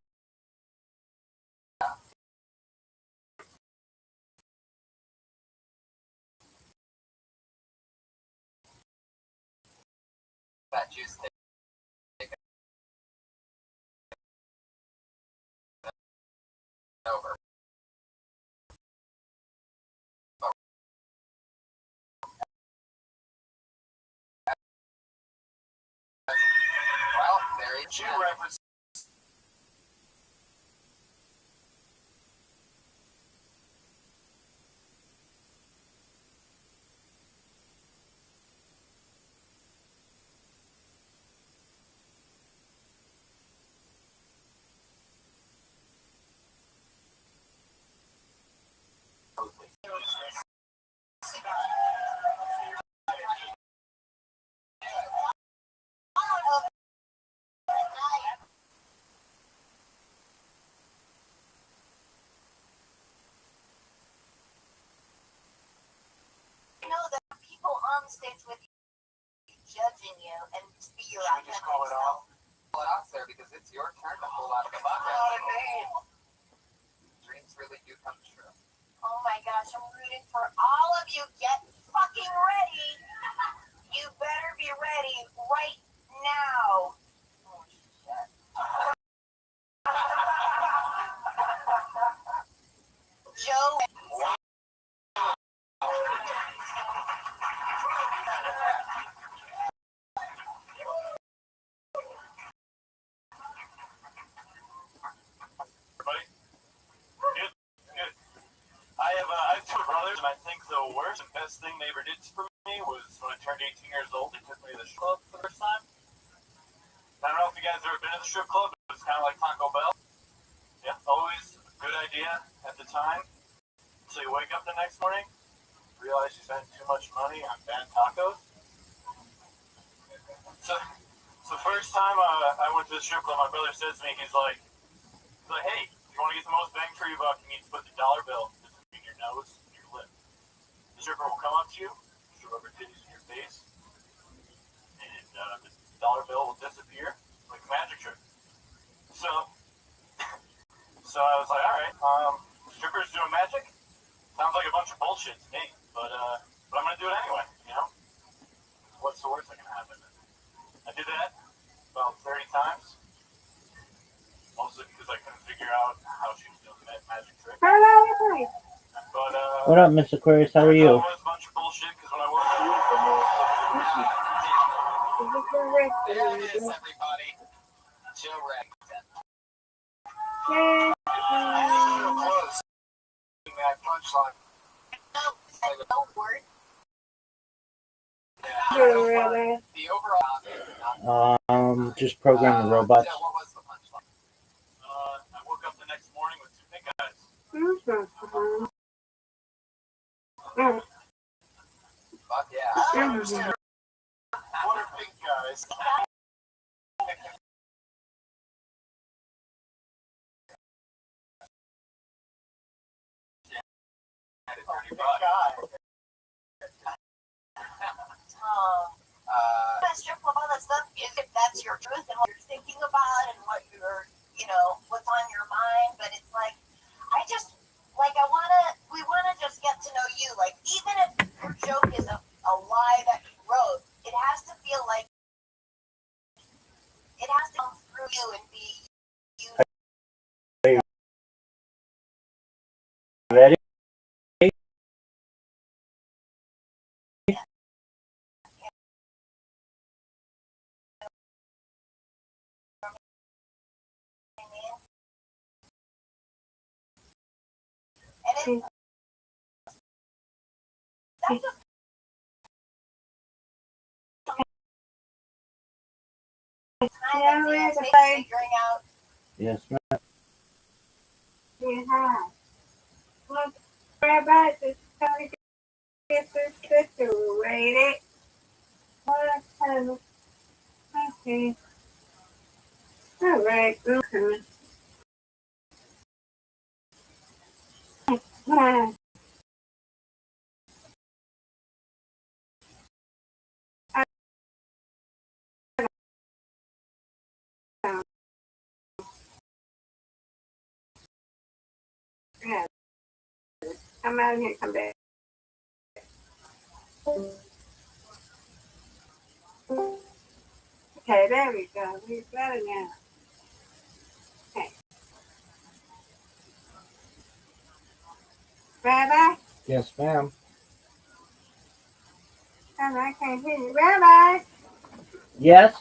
That juice take over. Well, there you Shoe go. reference. You know that people on the stage with you judging you and be your Should we just call it off? Pull it off there because it's your turn to pull out of the bucket. Dreams really do come true. Oh my gosh, I'm rooting for all of you. Get fucking ready. You better be ready right now. Oh shit. Joe. Everybody? Good. Good. I have two brothers, and I think the worst and best thing they ever did for me was when I turned 18 years old, they took me to the strip club for the first time. I don't know if you guys have ever been to the strip club, but it's kind of like Taco Bell. Yeah, always a good idea at the time. So you wake up the next morning, realize you spent too much money on bad tacos. So first time I went to the strip club, my brother says to me, he's like, hey, if you want to get the most bang for your buck, you need to put the dollar bill between your nose and your lip. The stripper will come up to you, show rubber titties in your face, and the dollar bill will disappear like a magic trick. So I was like, all right, strippers doing magic? Sounds like a bunch of bullshit to me, but I'm gonna do it anyway, you know? What's the worst that can happen? I did that about 30 times, mostly because I couldn't figure out how she was doing that magic trick. But What up, Mr. Aquarius? How are it you? was a bunch of bullshit because when I worked There it is, everybody. Joe Reddington. close, that punchline. no word. The overall. Just program the robots. So what was the punchline? I woke up the next morning with two pink eyes. Fuck yeah. I don't understand. What are pink guys? Question from all that stuff is if that's your truth and what you're thinking about and what you're, what's on your mind. But it's like, we wanna just get to know you. Like, even if your joke is a lie that you wrote, it has to feel like it has to come through you and be you. Ready? And that's just time that takes figuring out. Yes, ma'am. Yeah. Look, Rabbi is trying to get this situated. Okay. All right. Okay. Yeah. I'm out here. Come back. Okay, there we go. We're better now. Okay. Rabbi? Yes, ma'am. I can't hear you. Rabbi? Yes.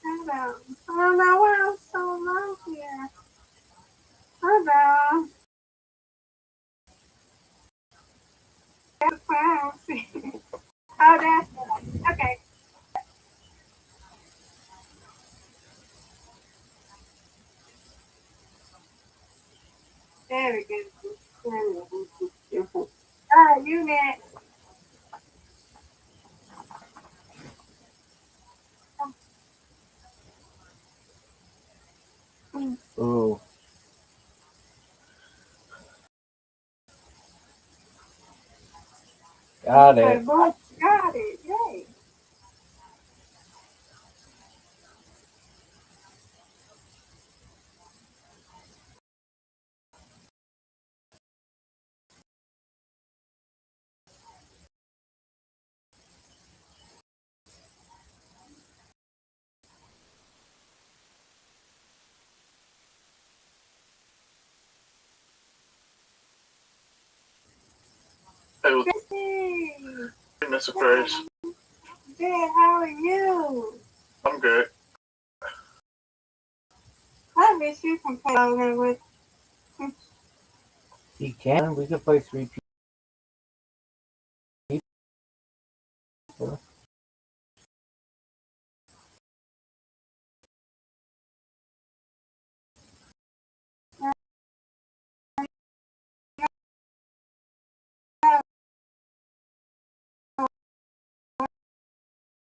Hello. I don't know why I'm so low here. Hello. That's fine. Oh, that's okay. There we go. You next. Oh. Got it. Got it. Yay. Hey, Hey. goodness surprise. Good, how are you? I'm good. I wish you can play over with. You can. We can play 3 people.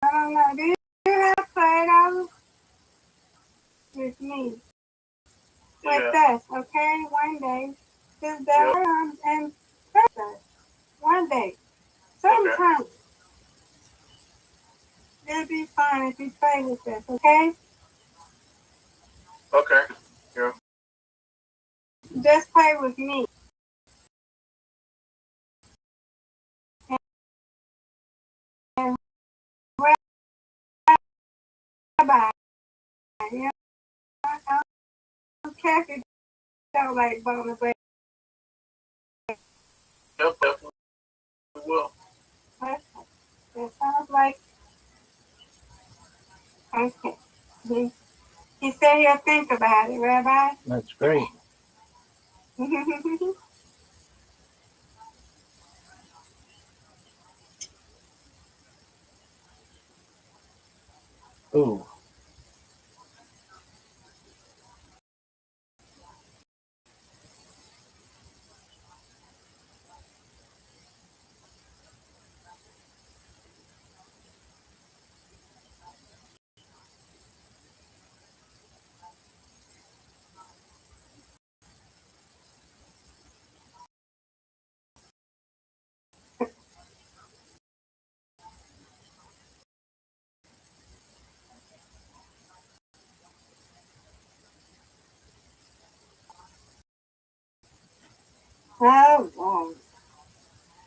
I don't know. Do you have Play-Doh? With me. With us, okay? One day. Just that and us. One day. Sometimes. It'll be fun if you play with us, okay? Okay. Yeah. Just play with me. And Rabbi, you know, I don't care if you don't like bonus, but Yep. We will. it sounds like, okay. He said he'll think about it, Rabbi. That's great. Ooh. How long?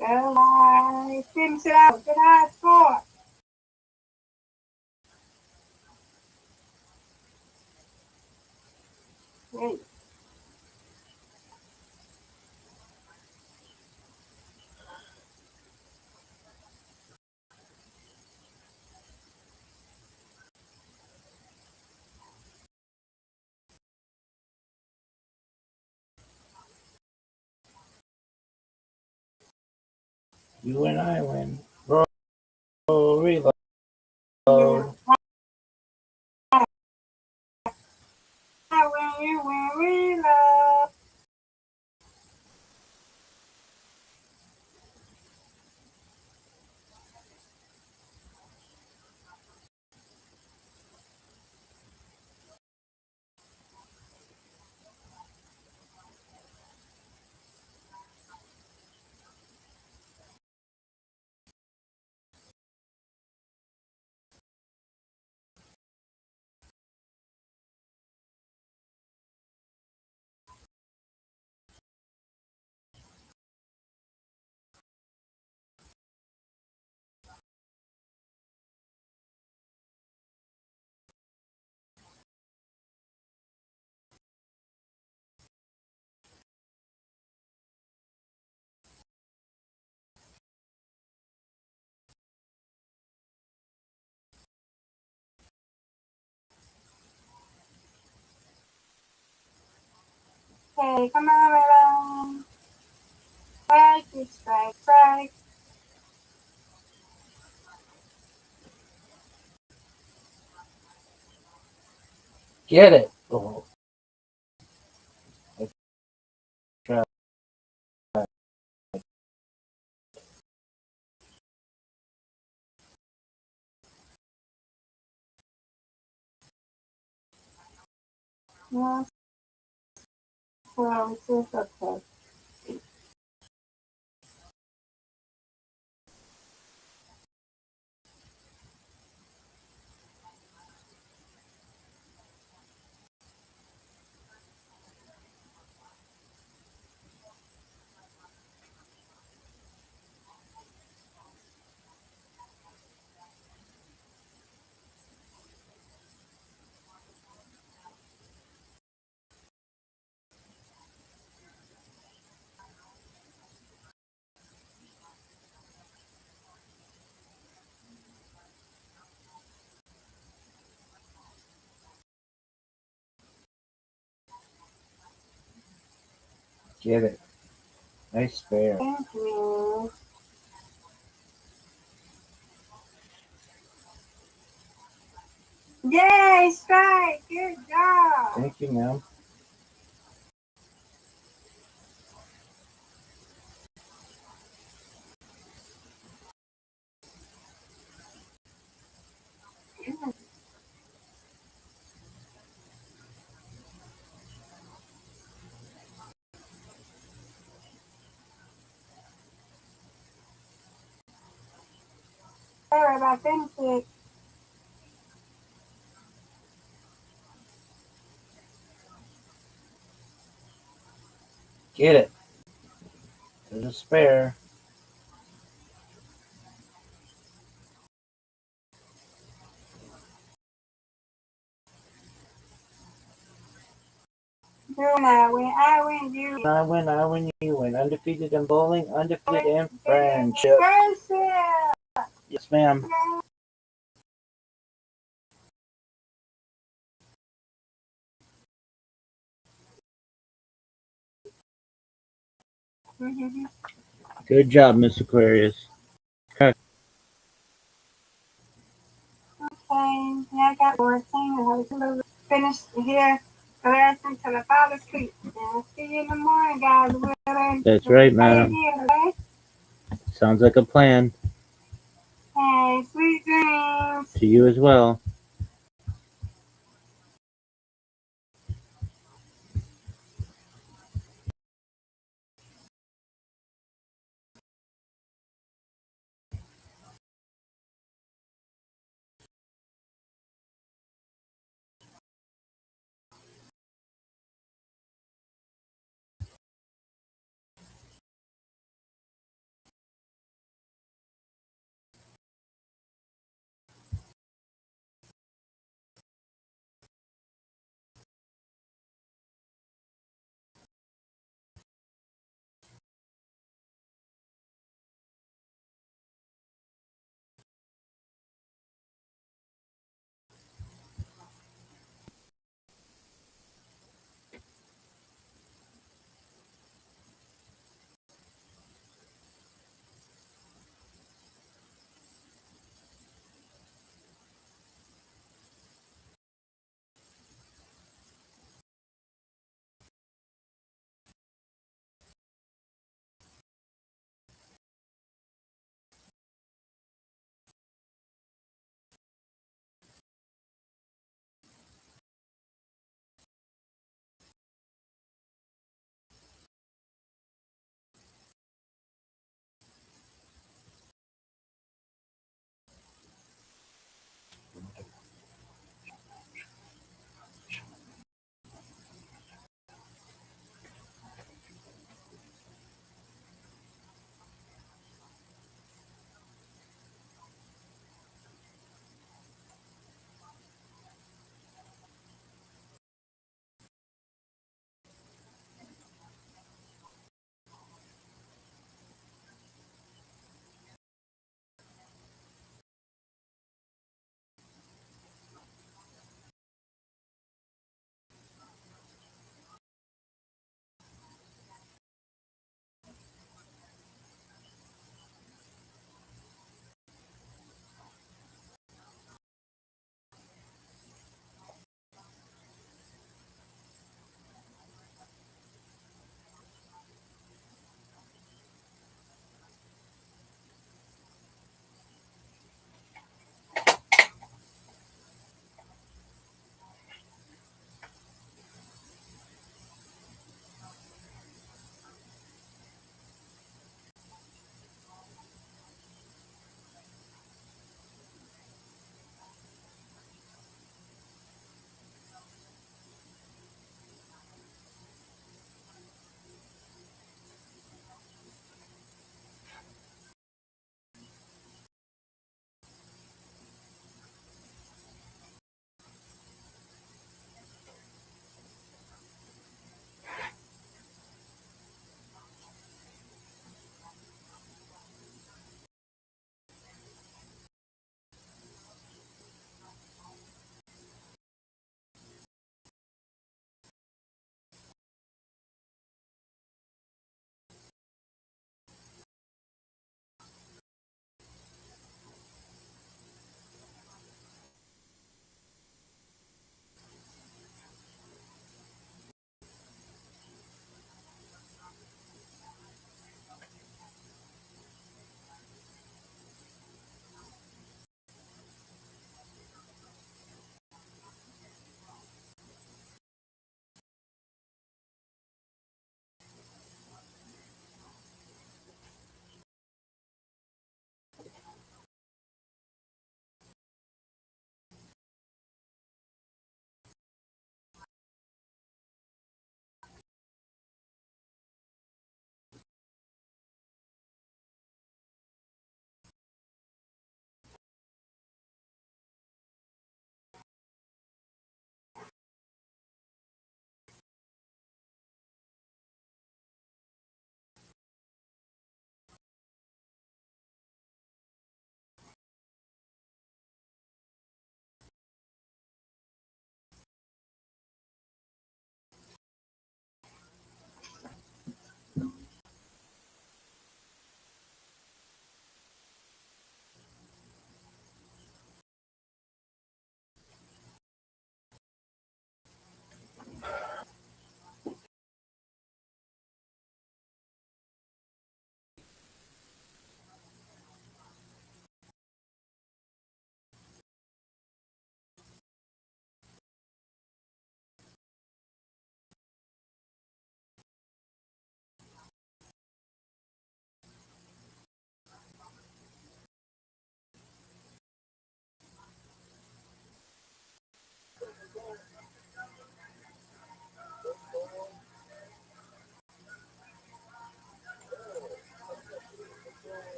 Go live. Finish it out. Good eye sport. Hey. You and I win. Roll, reload. When you win, we love. Hey, come on, around. Strike, strike, strike. Get it. Oh. I tried. No, so it's just okay. Get it. Nice spare. Thank you. Yay, strike. Good job. Thank you, ma'am. Sorry about them kids. Get it. There's a spare. I win, you. I win, you win. Undefeated in bowling, undefeated in friendship. Friendship. Yes, ma'am. Good job, Miss Aquarius. Okay, yeah, I got got 14. I was a little finished here. Harassing till the father sleep. I'll see you in the morning, guys. That's right, madam. Okay? Sounds like a plan. Hey, sweet dreams. To you as well.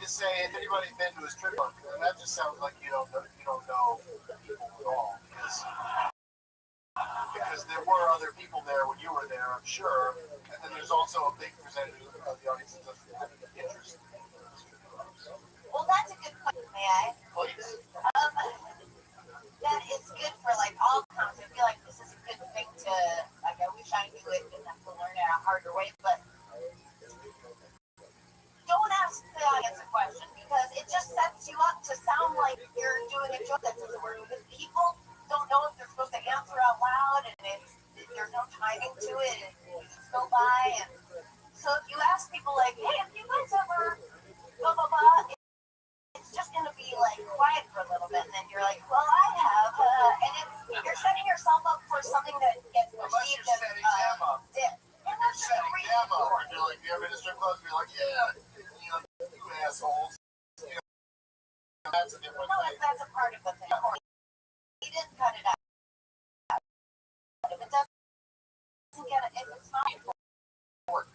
just say if anybody's been to a strip club, and that just sounds like you don't know people at all. Because there were other people there when you were there, I'm sure. And then there's also a big percentage of the audience that doesn't have any interest in strip clubs. Well, that's a good point, may I? Please. That is good for like all counts. I feel like this is a good thing to, like, I wish I knew it and have to learn it a harder way, but don't ask the audience a question because it just sets you up to sound like you're doing a joke that doesn't work. Because people don't know if they're supposed to answer out loud, and there's no timing to it, and minutes go by. And so if you ask people like, "Hey, have you guys ever blah blah blah?" It's just gonna be like quiet for a little bit, and then you're like, "Well, I have," and you're setting yourself up for something that gets perceived as dip. And that's just a reason. Or you're like, you ever been to strip clubs? You're like, yeah, you assholes. That's a different thing. That's a part of the thing. He didn't cut it out. If it doesn't get it, if it's not important.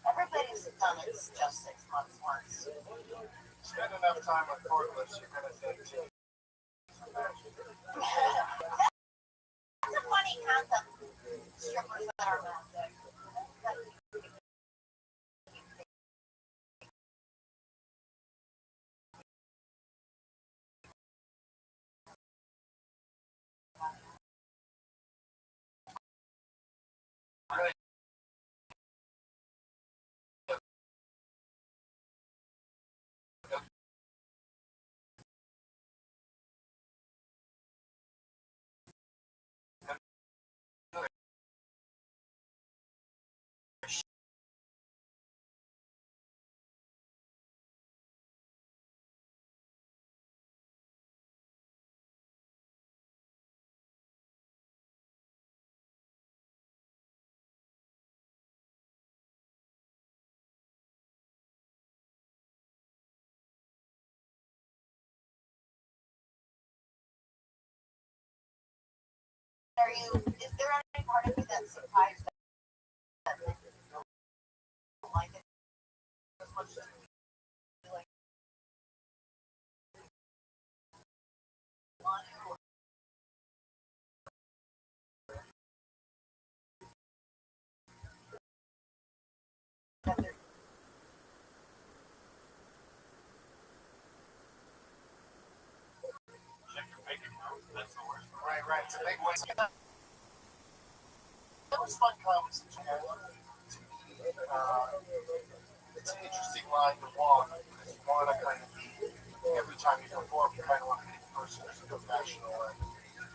Everybody's done it just 6 months once. Spend enough time with forklifts, you're gonna think too. That's a funny concept. Strippers that are massive. Is there any part of you that's surprised that you don't like it as much as you like want to? Right. It's a big one. That was fun conversation. It's an interesting line to walk because you want to kind of be, every time you perform, you kind of want to be the person who's professional and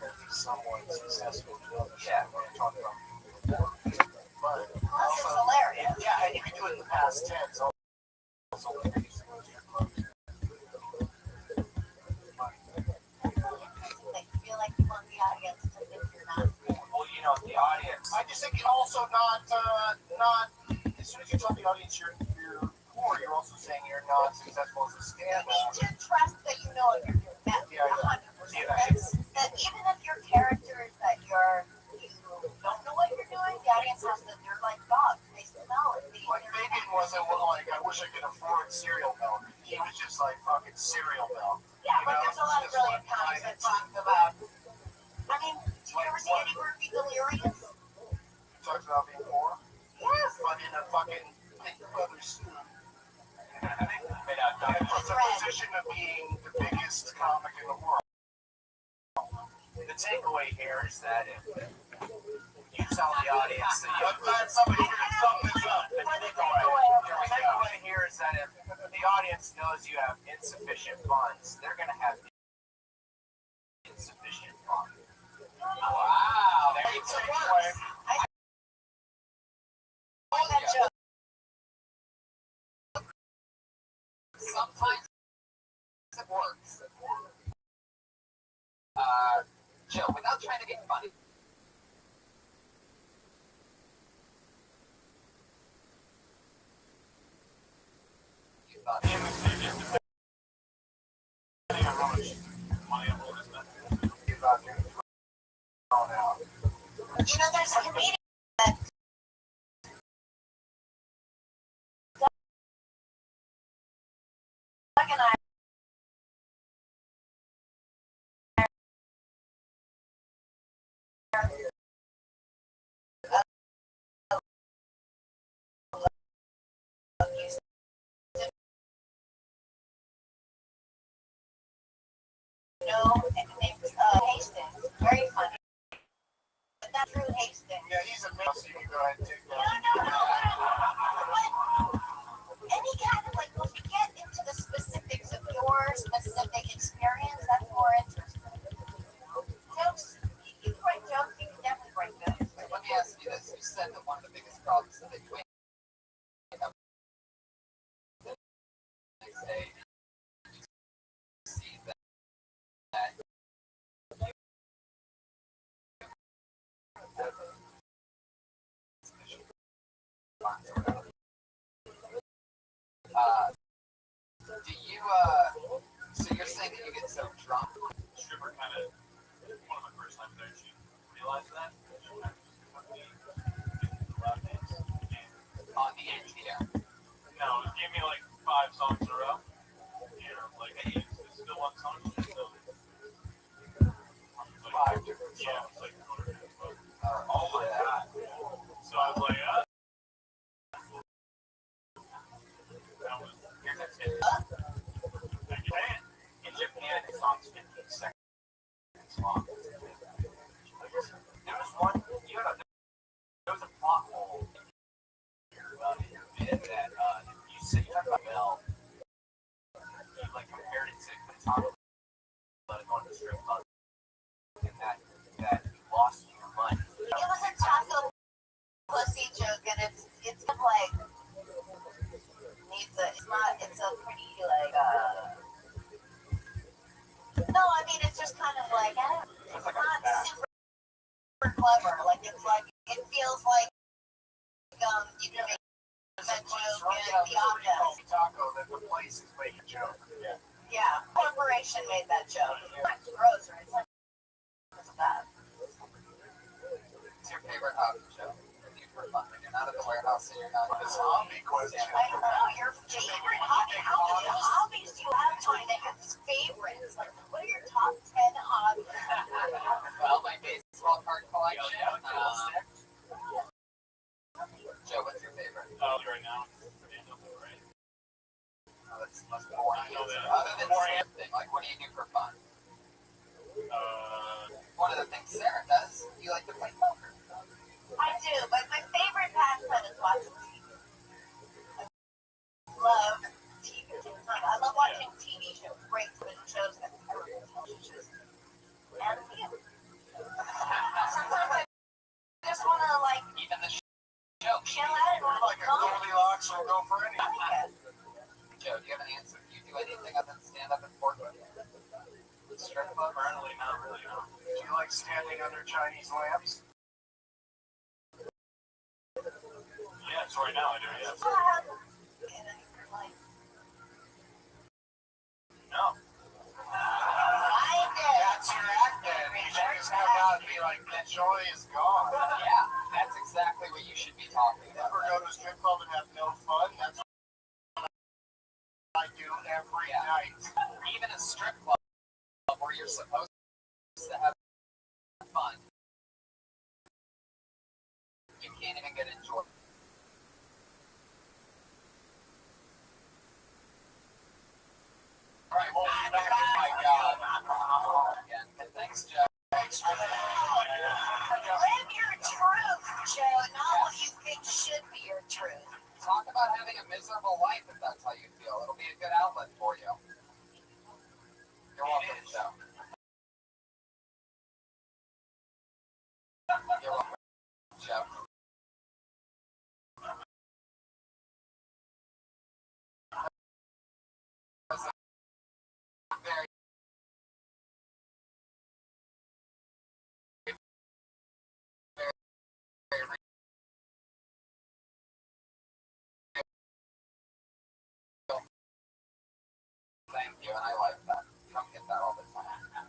at least somewhat successful. Yeah, we're talking about. But Plus, it's hilarious. yeah, and you can do it in the past tense. Also, when you're using those earplugs. They feel like you want the audience to think you're not. Well, the audience. I just think you're also not. As soon as you tell the audience you're poor, you're also saying you're not successful as a You stand-up. need to trust that you know what you're doing. That's 100%. That even if your character is that you don't know what you're doing, the audience has to. They're like dogs. They smell it. Like Fabian wasn't like, I wish I could afford cereal milk. He was just like fucking cereal milk. Yeah, but there's a lot of brilliant comics that talk about. I mean, did you ever see Eddie Murphy Delirious? He talks about being poor, Yes. but in a fucking pink leather suit. Made out of And from the position of being the biggest comic in the world. The takeaway here is that if you tell the audience that I'm glad somebody here to sum this up. the takeaway here is that if the audience knows you have insufficient funds, they're going to have insufficient funds. Wow, there you go. Sometimes it works. Joe, without trying to be funny. You know, there's a comedian that Doug and I used to know, named Hastings. Very funny. But not Drew Hastings. Yeah, he's a mess. You can go ahead and take No, that. no. But any kind of like, when you get into the specifics of your specific experience, that's more interesting. Jokes, you can write jokes, you can definitely write jokes. Let me ask you this. You said that one of the biggest problems is that you wake up the next day and you see that do you so you're saying that you get so drunk? Stripper kind of, one of my first times there, she realized that. She kind of just put me into the lap dance. On the end here. No, it gave me like 5 songs in a row. You know, like, hey, it's still one song. It's still, like, 5 different yeah, songs. it's like Oh my god. so I was like, that was, Here's a tip. I can't. In Japan, the song's 15 seconds long. There was one, there was a plot hole in your bit that you said you talked about Bell. You like compared it to the top of going to the strip club and that you lost your money. It was a taco pussy joke, and it's kind of like it's a pretty like no, I mean it's just kind of like it's not super clever. Like it's like it feels like you can make that joke in the office. taco that the place is making a joke. Yeah. Yeah, corporation made that joke. It's not gross or it's like it's bad. What's your favorite house show? For fun. When you're not at the warehouse and you're not The zombie question. I don't know your favorite hobby. How many hobbies do you have, Tony? That your favorites? Like, what are your top 10 hobbies? well, my baseball card collection. Joe, what's your favorite? Right now, right? Oh, that's the most boring I know answer. that. Other than something, like what do you do for fun? One of the things Sarah does, you like to play poker. I do, but my favorite pastime is watching TV. I love TV. I love watching TV shows, great shows, and television shows. And you. Sometimes I just want to like Even the show. chill out and watch Like a Goldilocks will go for anything. Joe, do you have an answer? Do you do anything other than stand up and Portland? Strip club? Apparently not really, no. Do you like standing under Chinese lamps? Yes, right now I do, yes. No. That's your act then. You should just come out and be like, the joy is gone. Yeah, that's exactly what you should be talking about. Never go to a strip club and have no fun. That's what I do every night. Even a strip club where you're supposed to have fun, you can't even get enjoyed. All right, well, back to my God. Again, thanks, Joe. Thanks for that. Live your truth, Joe, not what you think should be your truth. Talk about having a miserable life if that's how you feel. It'll be a good outlet for you. You're welcome, Joe. You're welcome, Joe. Very thank you, and I like that. You don't get that all the time.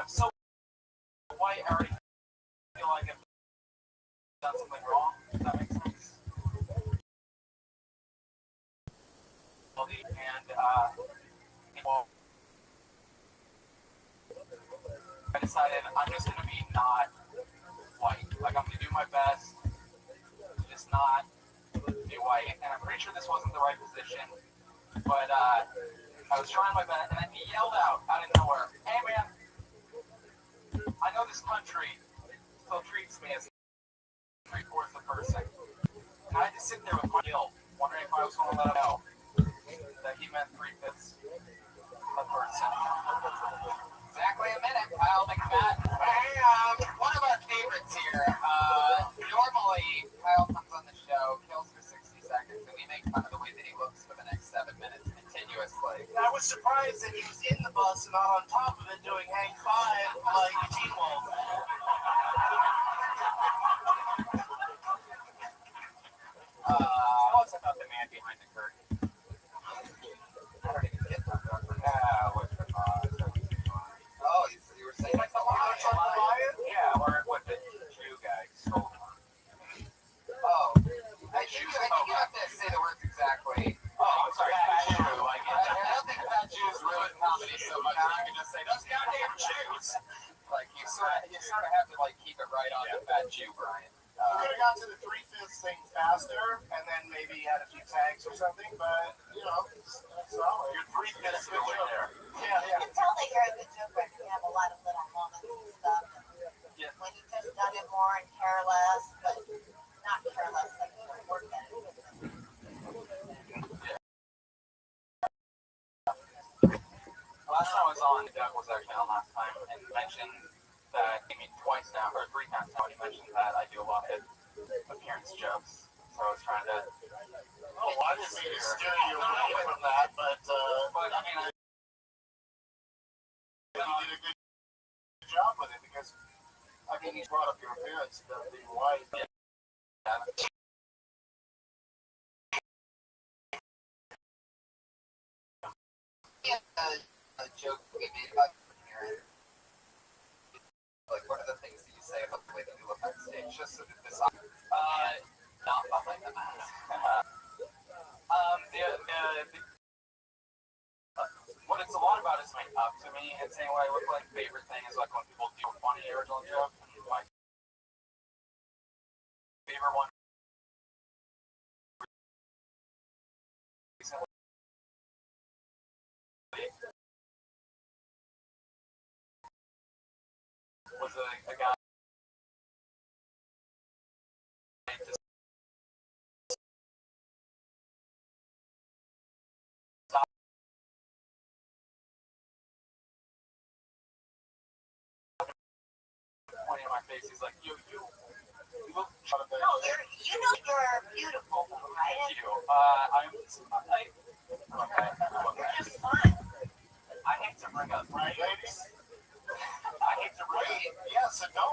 I'm so white, I already feel like I've done something wrong. Does that make sense? And, well, I decided I'm just going to be not white. Like, I'm going to do my best to just not be white. And I'm pretty sure this wasn't the right position. But I was trying my best, and then he yelled out of nowhere, "Hey, man, I know this country still treats me as three-fourths a person." And I had to sit there with my guilt, wondering if I was going to let him know that he meant three-fifths a person. Exactly a minute, Kyle McFadden. Hey, one of our favorites here. Normally, Kyle comes on the show, kills for 60 seconds, and we make fun of the way that he looks for the next 7 minutes continuously. I was surprised that he was in the bus and not on top of it doing hang five like Teen Wolf. Tell us about the man behind the curtain. I don't even get that. Oh, You were saying like the lion? Yeah, or what the Jew guy stole. Oh, I think you have to say the words exactly. Oh, I'm sorry, fat Jew. I don't think fat Jews ruin comedy so much. You can just say those goddamn Jews. Like you sort of have to like keep it right on the fat Jew, Brian. We could have got to the three-fifths thing faster, and then maybe had a few tags or something, but, you know, it's solid. You're 3 minutes away there. Yeah, You can tell that you're a good joke writer. You have a lot of little moments and stuff. Yeah. When you could have done it more and care less, but not care less, like you work at it. Last time I was on, Doug was actually on last time and mentioned that, I mean, twice now, or 3 times now, he mentioned that I do a lot of appearance jokes. So I was trying to. Oh, I didn't mean to steer you away from that, but I mean, you did a good job with it because, I mean, you brought up your appearance of being white. A joke we made about your hair. Like, what are the things that you say about the way that you look on stage? Just so that this, not behind the mask. What it's a lot about is coming up to me and saying what I look like. Favorite thing is like when people do a funny original joke. My favorite one recently was a guy just stopped pointing at my face. He's like, you look No, you know you're beautiful, though, right? thank you. I'm okay. You're just fine. I hate to bring up Right, ladies? I hate to bring Wait, yes and no.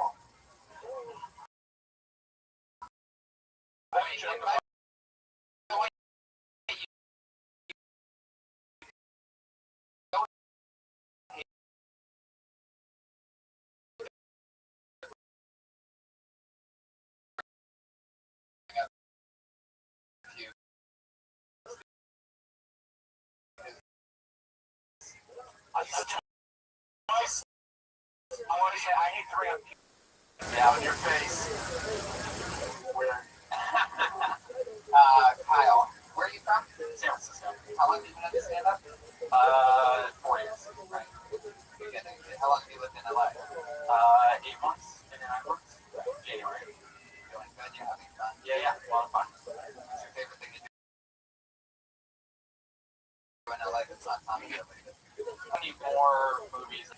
I mean, I want to say I hate to bring up down in your face. Where? Kyle, where are you from? San Francisco. How long have you been in stand-up? 4 years. Right. How long have you lived in LA? 8 months. 8 or 9 months. January. Feeling good? You're having fun? Yeah, a lot of fun. What's your favorite thing to do in LA that's not Tommy related? I need more movies.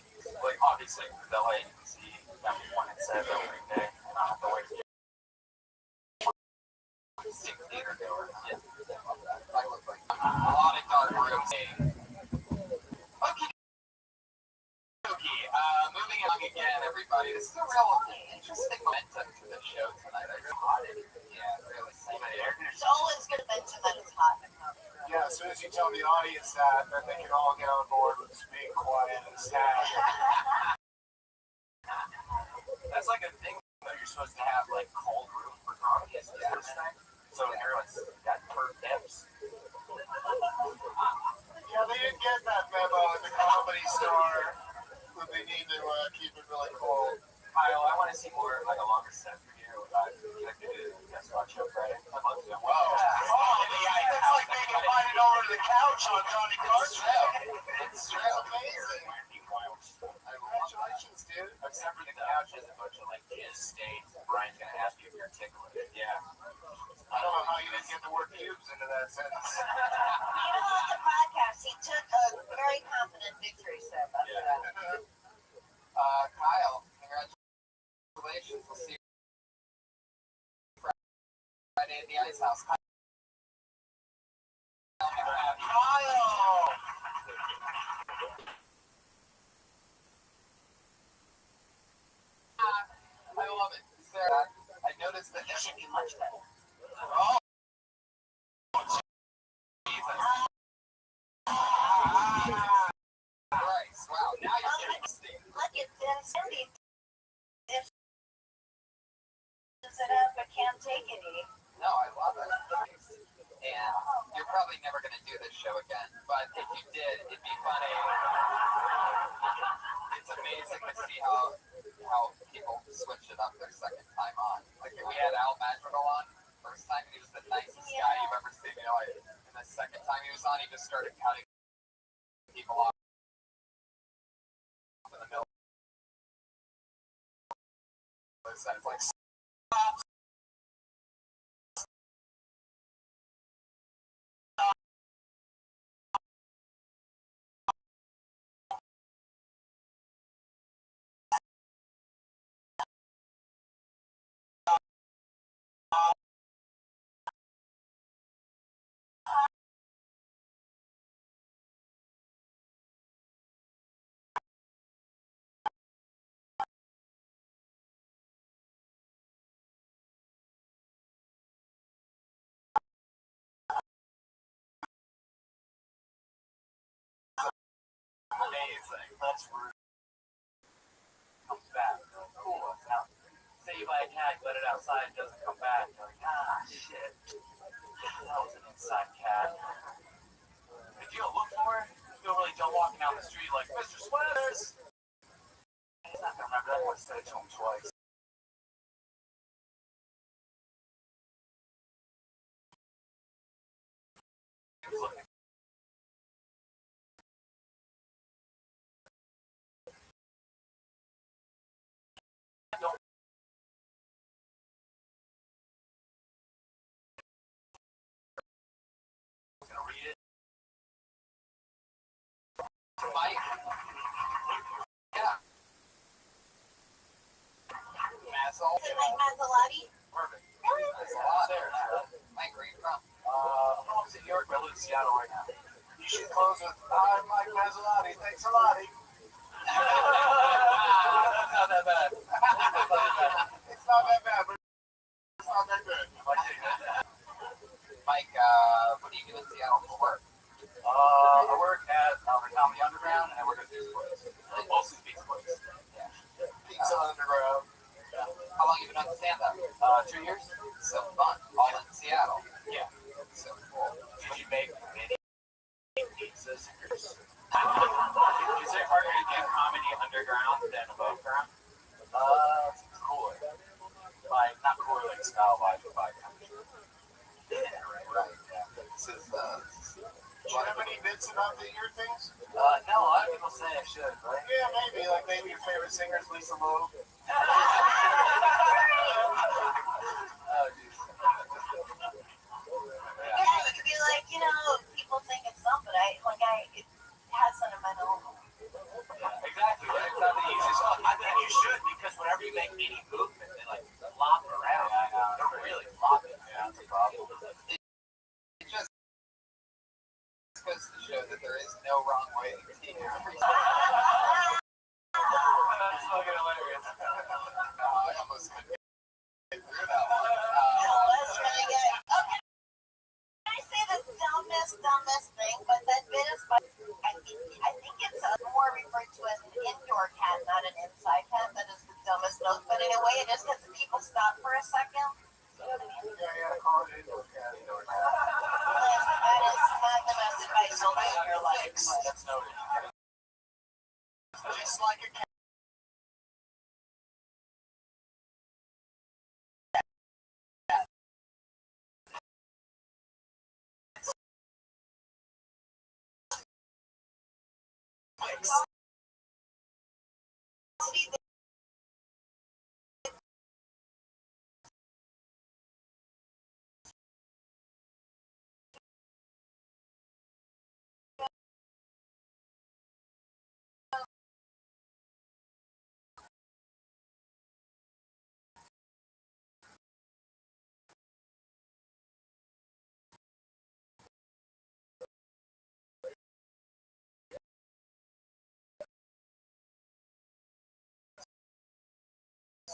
Like, obviously, with LA, you can see everyone it says every day. And I don't have to wait to Sing theater goer. Yeah. I look like a lot of dark rooms. Okay. Moving along again, everybody. This is a real interesting momentum to the show tonight. I really hot in here. Yeah, really. Same here. It's always good to mention that it's hot in the comedy. Yeah, as soon as you tell the audience that, then they can all get on board with just being quiet and sad. That's like a thing that you're supposed to have like cold room for comedy. Is this thing? So everyone's got curved hips. Yeah, they didn't get that memo at the Comedy Store that they need to keep it really cold. Kyle, I want to see more like a longer set for you. Can I do the guest watch show Friday? I'd love to. Wow. Oh, yeah, that's like being invited over to the couch on Johnny Carson. It's amazing. Congratulations, dude. Except for the couch is a bunch of like jizz stains. Brian's gonna ask you if you're tickling. Yeah. I don't know how you didn't get the word pubes into that sentence. You know, on the podcast, he took a very confident victory step after that. Kyle, congratulations. We'll see you Friday at the Ice House. Kyle. I love it. Sarah, I noticed that You should be much better. Oh, Jesus. Christ. Wow. Now you're getting steam. Look at then Cindy if it up but can't take it. No, I love it. And you're probably never going to do this show again, but if you did, it'd be funny. It's amazing to see how people switch it up their second time on. Like we had Al Madrigal on first time, and he was the nicest guy you've ever seen. You know, and the second time he was on, he just started cutting people off in the middle. It's like stop. Amazing. That's rude. Comes back. Cool. Now, say you buy a cat, let it outside, it doesn't come back. You're like, shit. That was an inside cat. If you don't look for it, you don't really don't walking down the street like, Mr. Sweaters. He's not gonna remember that. I want to say it to him twice. He was looking. Read it. Mike. Yeah. Mazzle. Is it like Mazzolati? Perfect. There's a lot there. Mike, where are you from? I'm in New York, but I live in Seattle right now. You should close with, I'm Mike Mazzolati. Thanks a lot. That's not that bad. It's not that bad, but it's not that good. Mike, what do you do in Seattle for work? I work at the Comedy Underground, and I work at Pizza Place. Mostly Pizza Place. Yeah. Pizza Underground. How long have you been on stand-up? 2 years. So fun. All in Seattle. Yeah. So cool. Did you make many pizzas? Is it harder to get comedy underground than above ground? It's cooler. Like, not cooler like style-wise, but by comedy. Yeah, right. Yeah. This is, Do you have any bits about the ear things? no, a lot of people say I should, right? Yeah, maybe. Like maybe your favorite singer is Lisa Loeb. Oh, geez. Yeah, it could be like, you know, people think it's not, but it has sentimental. Exactly, right? It's not the easiest stuff. I think you should, because whenever you make any movement, they like flop around. They're really flopping. Yeah, that's a problem. It just goes to show that there is no wrong way to continue. That's fucking hilarious. I almost couldn't get through that one. That was really good. Okay. I say the dumbest thing, but that bit is funny. I think it's more referred to as an indoor cat, not an inside cat. That is the dumbest of stuff. But in a way, it just because people stop for a second. You know what I mean? Yeah, call it indoor cat. That is not the best advice you'll get in your life. That's noted. Just like a cat.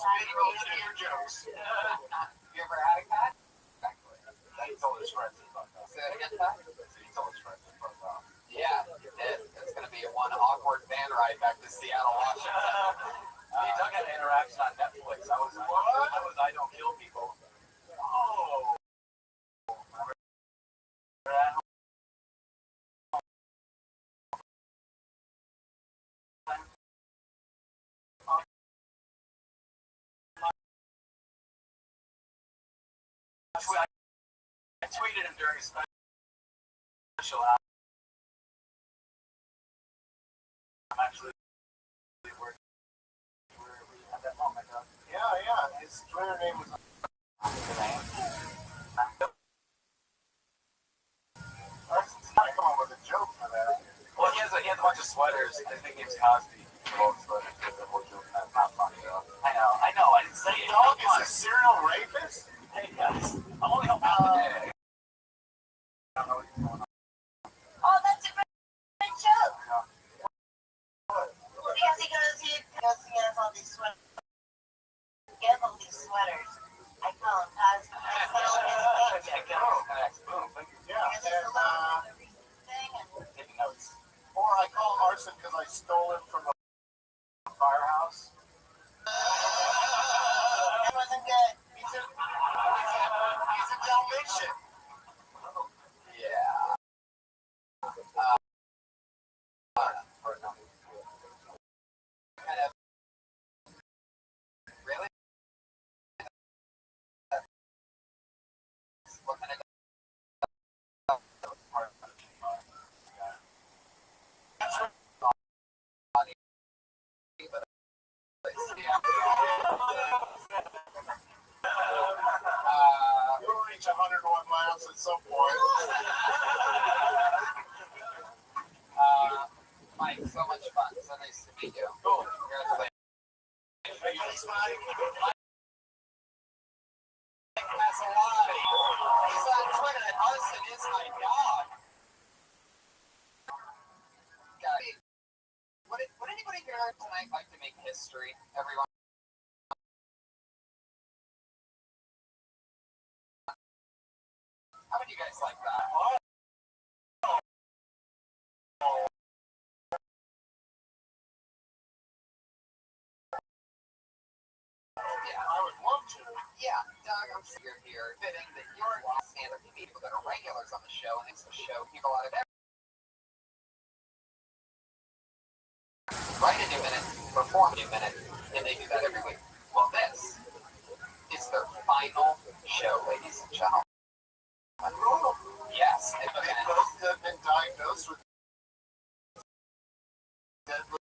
Your jokes. You ever had a cat? Exactly. He told his friends about that. Say that again, Pat? He told his friends about that. Yeah, it did. It's going to be one awkward van ride back to Seattle, Washington. Me and Doug had an interaction on Netflix. I was I Don't Kill People. Oh. I tweeted him during a special out. I'm actually where we had that moment. Yeah. His Twitter name was. Arson's trying to come up with a joke for that. Well, he has a bunch of sweaters. His nickname's Cosby. That's not funny though. I know. I didn't say it. Dog is a serial rapist? Hey guys, I'm only helping out today. I don't know what's going on. Oh, that's a great joke. Because he has all these sweaters. He has all these sweaters. I call him Cosby. Boom. Thank you. Yeah. Because there's a lot of everything and Taking notes. Or I call arson because I stole it from a firehouse. it wasn't good. He's a Dalmatian. Yeah. Kind of. Really? What kind of You'll reach 101 miles at some point. Mike, so much fun. So nice to meet you. Cool. Congratulations. Thanks, Mike. That's a lie. He's on Twitter and Arson is my dog. Guys, would anybody here tonight like to make history? Everyone? How would you guys like that? Yeah, I would love to. yeah, Doug, I'm sure you're here. Fitting that you're stand-up people that are regulars on the show, and it's the show people out of write a new minute, perform a new minute, and they do that every week. Well, this is their final show, ladies and gentlemen. Yes, They both have been diagnosed with deadly.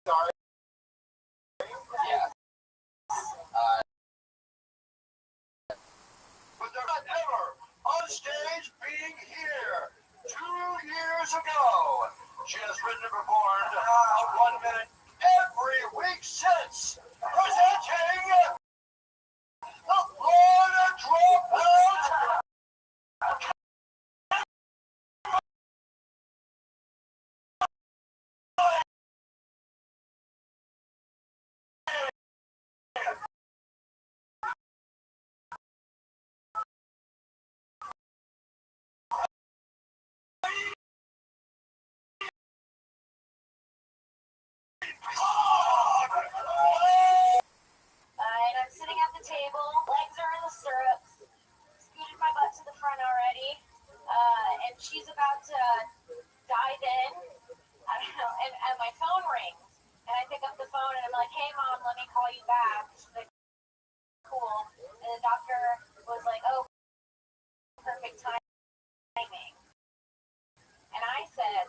sorry. Yeah. But they're not ever on stage being here. 2 years ago, she has written and performed a 1 minute every week since. Presenting the Florida Dropout. And I'm sitting at the table, legs are in the stirrups, scooted my butt to the front already, and she's about to dive in. I don't know, and my phone rings, and I pick up the phone and I'm like, "Hey, mom, let me call you back." She's like, "Cool." And the doctor was like, "Oh, perfect timing." And I said,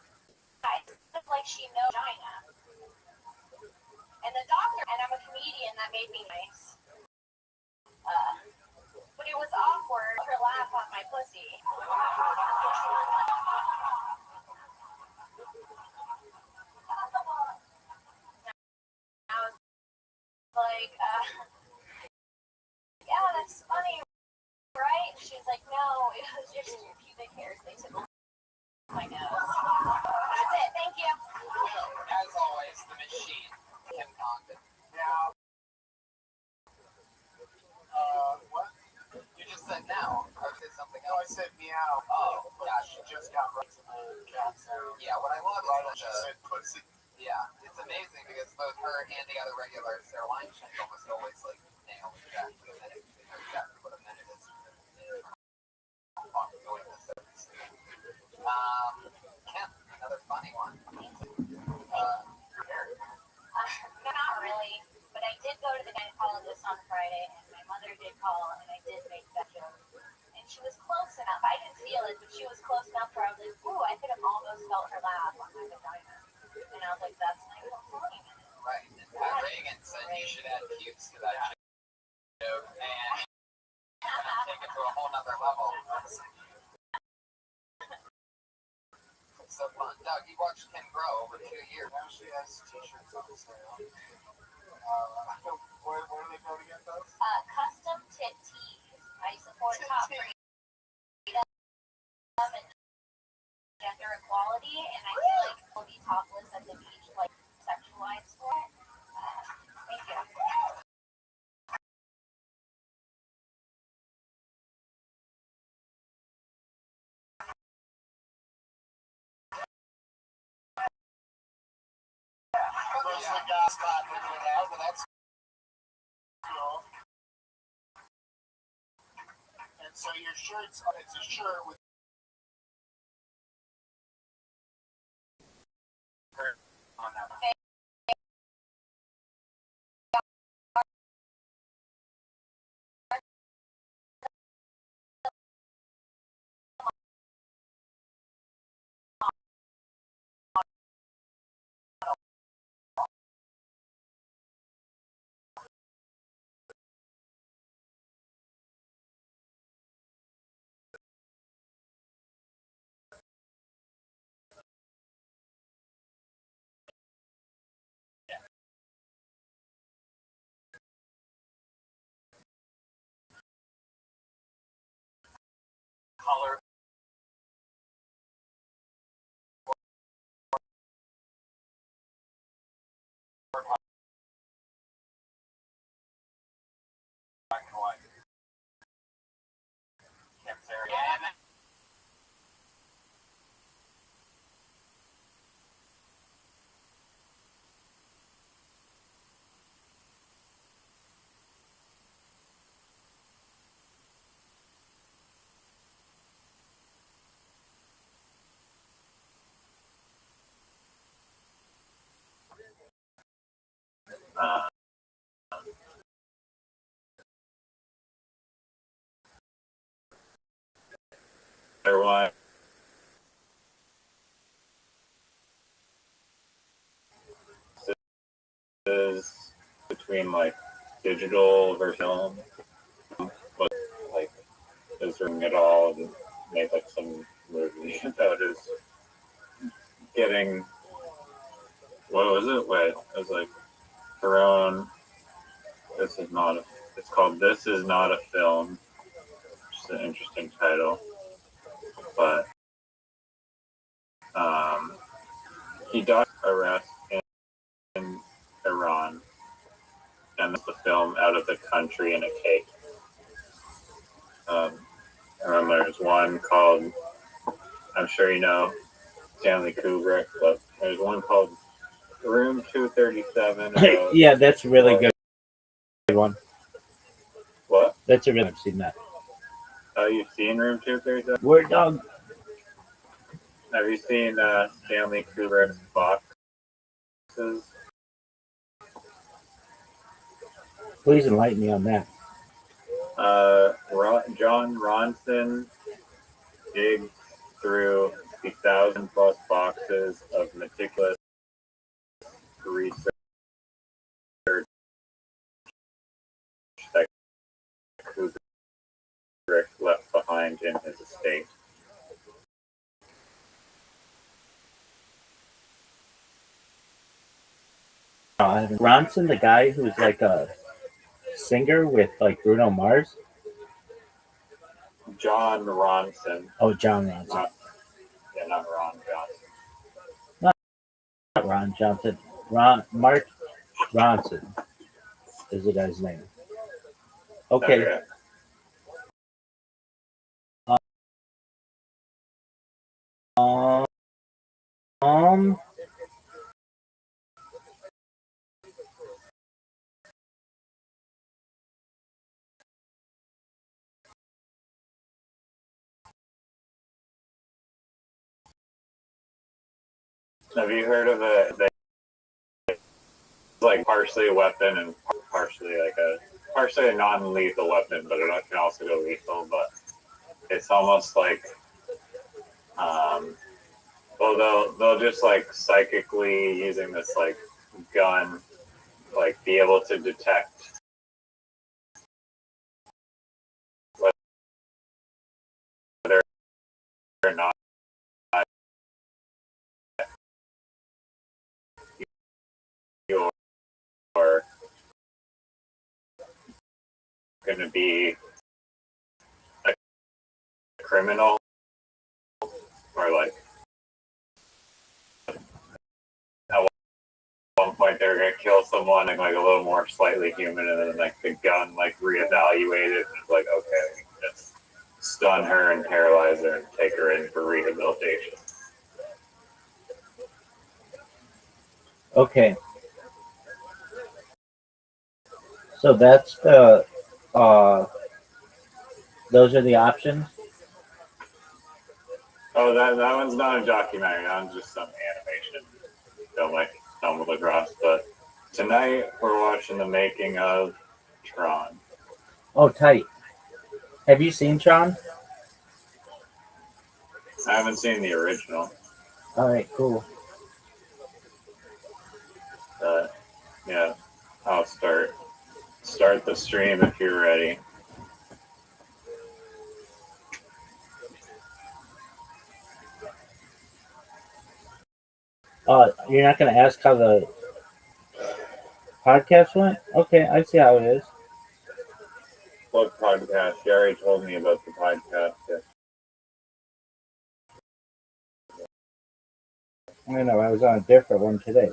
"I look like she knows China." And the doctor, and I'm a comedian, that made me nice. But it was awkward. Her laugh on my pussy. I was like, "Yeah, that's funny, right?" She's like, "No, it was just your pubic hairs. They took my nose." That's it. Thank you. As always, the machine. Kim Condon. Now, what? You just said now. I said something No, I else. said meow. Oh, gosh. She just got right to the cat sound. Yeah, what I love Right when is she said pussy. yeah, it's amazing because both her and the other regulars, their line change almost always like nail exactly a minute. They know exactly what a minute is. Kim, another funny one. Prepared. Not really, but I did go to the gynecologist on Friday, and my mother did call, and I did make that joke. And she was close enough. I didn't feel it, but she was close enough where I was like, "Ooh, I could have almost felt her laugh on my vagina." And I was like, "That's my little funny minute." Right. And Pat Reagan said you should add cutes to that joke and take it to a whole nother level. It's so fun. Doug, you watched Kim grow over 2 years. Now she has t-shirts on sale. Where do they go to get those? Custom tit tees. I support top freedom and gender equality, and I feel like we'll be topless at the beach, like sexualized for it. Thank you. Mostly guys clapping for that, but that's cool. And so your shirt's, it's a shirt with her on that. Color. Black and white. Kim's area. Yeah. Or what? between like digital versus film, but like is doing it all and made like some movie that is getting what was it? Wait, it was like thrown. This is not a. It's called "This Is Not a Film," which is an interesting title, but he died arrest in Iran, and the film "Out of the Country in a Cake." And then there's one called, I'm sure you know Stanley Kubrick, but there's one called Room 237. Yeah, that's a really good one. What? That's a really I've seen that. You've seen Room 237? Word dog. Have you seen Stanley Kubrick's boxes? Please enlighten me on that. John Ronson digged through the 1,000+ boxes of meticulous research that Kubrick left behind in his estate. Ronson, the guy who's like a singer with like Bruno Mars. John Ronson. Oh, John Ronson. Not Ron Johnson. Not Ron Johnson. Mark Ronson is the guy's name. Okay. Um. Have you heard of it? It's like partially a weapon and partially a non-lethal weapon, but it can also go lethal. But it's almost like, well, they'll just like psychically using this like gun, like be able to detect whether or not you're going to be a criminal or like at one point they're going to kill someone and like a little more slightly human, and then like the gun like reevaluated and it's like, okay, just stun her and paralyze her and take her in for rehabilitation. Okay. So that's the. Those are the options. Oh, that one's not a documentary. That one's just some animation film like stumbled across. But tonight we're watching the making of Tron. Oh, tight. Have you seen Tron? I haven't seen the original. All right, cool. Yeah, I'll start the stream if you're ready. You're not going to ask how the podcast went? Okay, I see how it is. What podcast? You already told me about the podcast. Yeah. I know, I was on a different one today.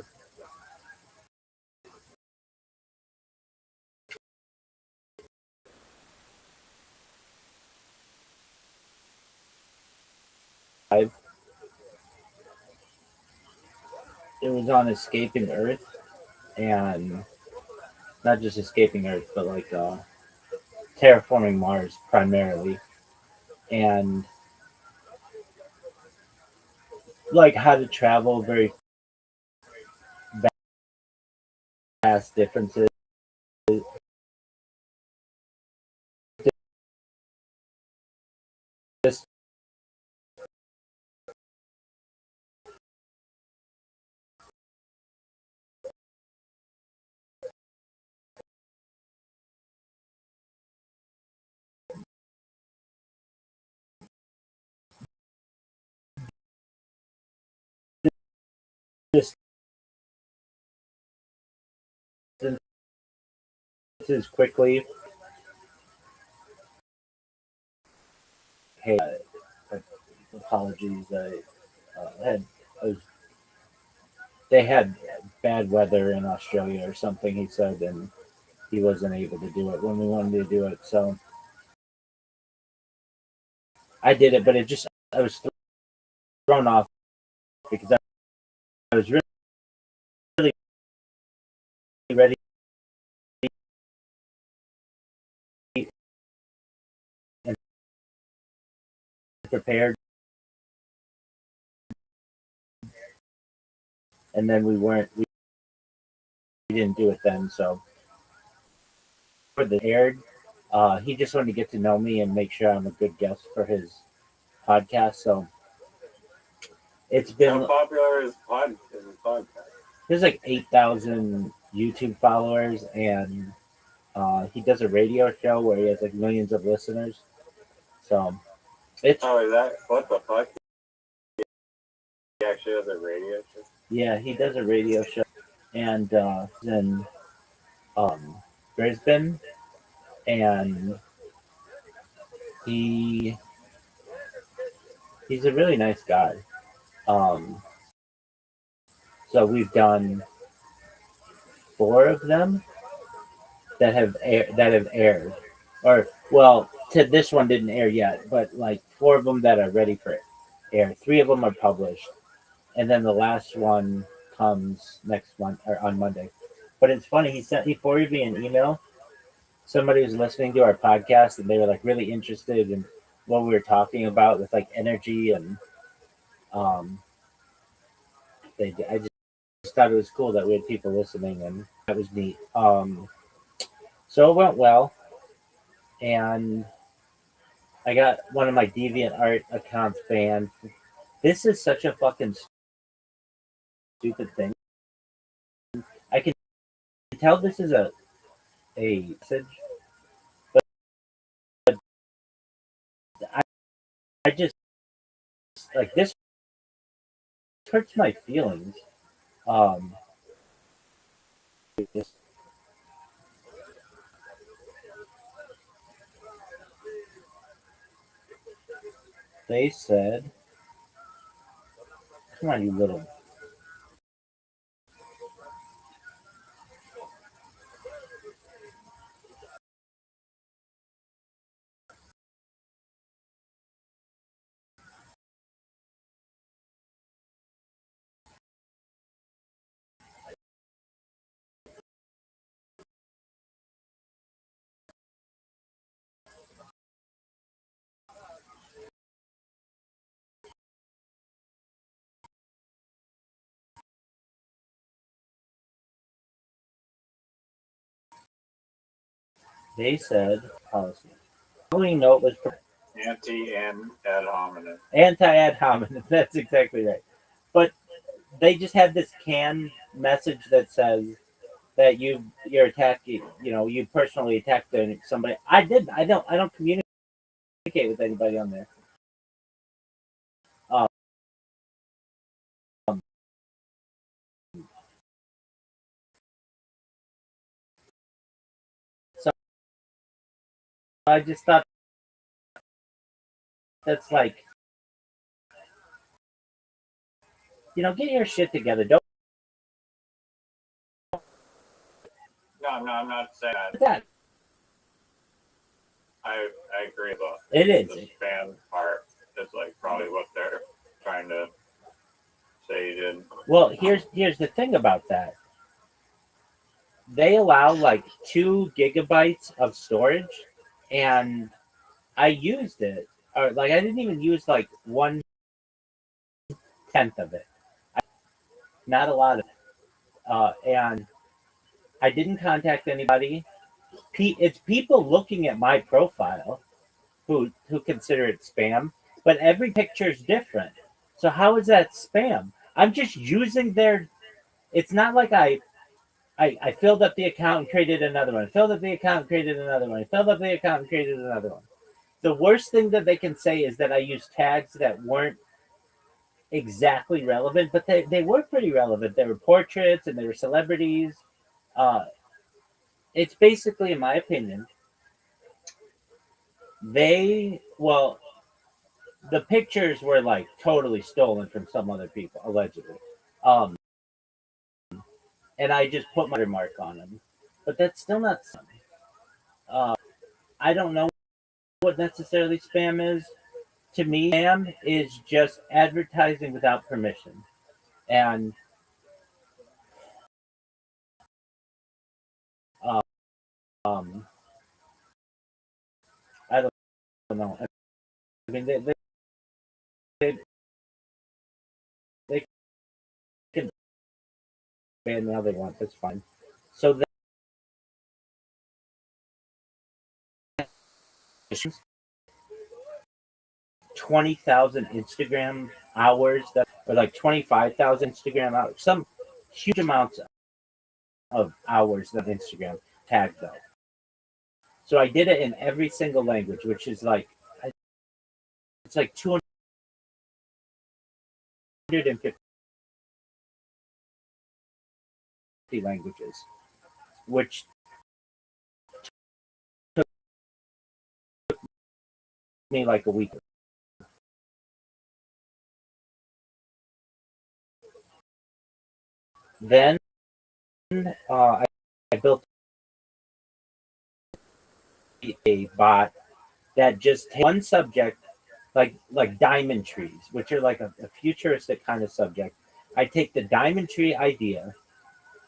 It was on Escaping Earth, and not just Escaping Earth, but like terraforming Mars primarily, and like how to travel very vast differences. Just quickly. Hey, apologies. They had bad weather in Australia or something. He said, and he wasn't able to do it when we wanted to do it. So I did it, but I was thrown off because I was really ready and prepared, and then we weren't. We didn't do it then. So for the aired, he just wanted to get to know me and make sure I'm a good guest for his podcast. So it's been. How popular is his podcast? There's like 8,000 YouTube followers, and he does a radio show where he has like millions of listeners. So it's Oh, is that what the fuck? He actually has a radio show. yeah, he does a radio show, and in Brisbane, and he's a really nice guy. Um, so we've done 4 of them that have aired, or well, to this one didn't air yet, but like 4 of them that are ready for air. 3 of them are published, and then the last one comes next month or on Monday. But it's funny, he forwarded me an email. Somebody was listening to our podcast and they were like really interested in what we were talking about with like energy and um I just thought it was cool that we had people listening, and that was neat. So it went well, and I got one of my DeviantArt accounts banned. This is such a fucking stupid thing. I can tell this is a message, but I just like this hurts my feelings. Um, they said, "Come on, you little." They said policy. Following note was Anti-ad hominem. anti-ad hominem. That's exactly right. But they just had this canned message that says that you're attacking. You personally attacked somebody. I didn't. I don't communicate with anybody on there. Um, so I just thought that's like, get your shit together. Don't No, I'm not saying that. that. I agree though. It is. The spam part is like probably what they're trying to say you did. Well, here's the thing about that. They allow like 2 gigabytes of storage, and I used it, or like I didn't even use like 1/10 of it. Not a lot of it. And I didn't contact anybody. It's people looking at my profile who consider it spam, but every picture is different. So how is that spam? I'm just using their. It's not like I filled up the account and created another one. Filled up the account and created another one. Filled up the account and created another one. The worst thing that they can say is that I use tags that weren't exactly relevant, but they were pretty relevant. They were portraits and they were celebrities. Uh, it's basically, in my opinion, well, the pictures were like totally stolen from some other people, allegedly. Um, and I just put my remark on them. But that's still not spam. Uh, I don't know what necessarily spam is. To me, spam is just advertising without permission. And um, I don't know. I mean, they, they can ban me how they want. That's fine. So then 20,000 Instagram hours that, or like 25,000 Instagram hours, some huge amounts of hours of Instagram tagged though. So I did it in every single language, which is like, it's like 250 languages, which took me like a week. Then I built a bot that just takes one subject, like diamond trees, which are like a futuristic kind of subject. I take the diamond tree idea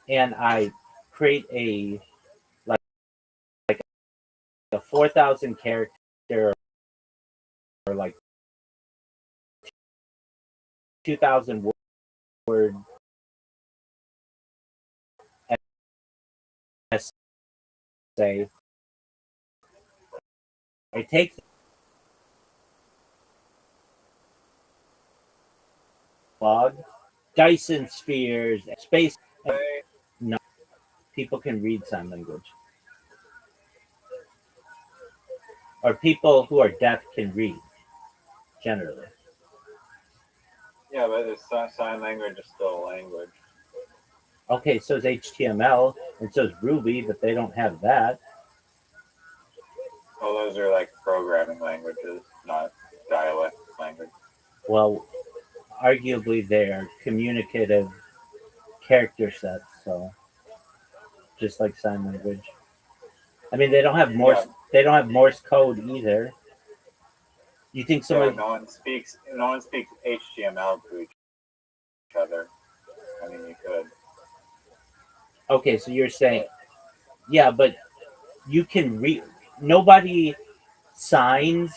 and I create like a 4,000 character or like 2,000 word essay. I take the blog, Dyson spheres, space. No, people can read sign language, or people who are deaf can read generally. Yeah, but it's sign language is still a language. Okay, so is HTML and so is Ruby, but they don't have that. Well, those are like programming languages, not dialect language. Well, arguably they're communicative character sets, so just like sign language. I mean, they don't have Morse. Yeah, They don't have Morse code either. You think so somebody? no one speaks HTML to each other. I mean, you could. Okay, so you're saying, yeah, but you can read. Nobody signs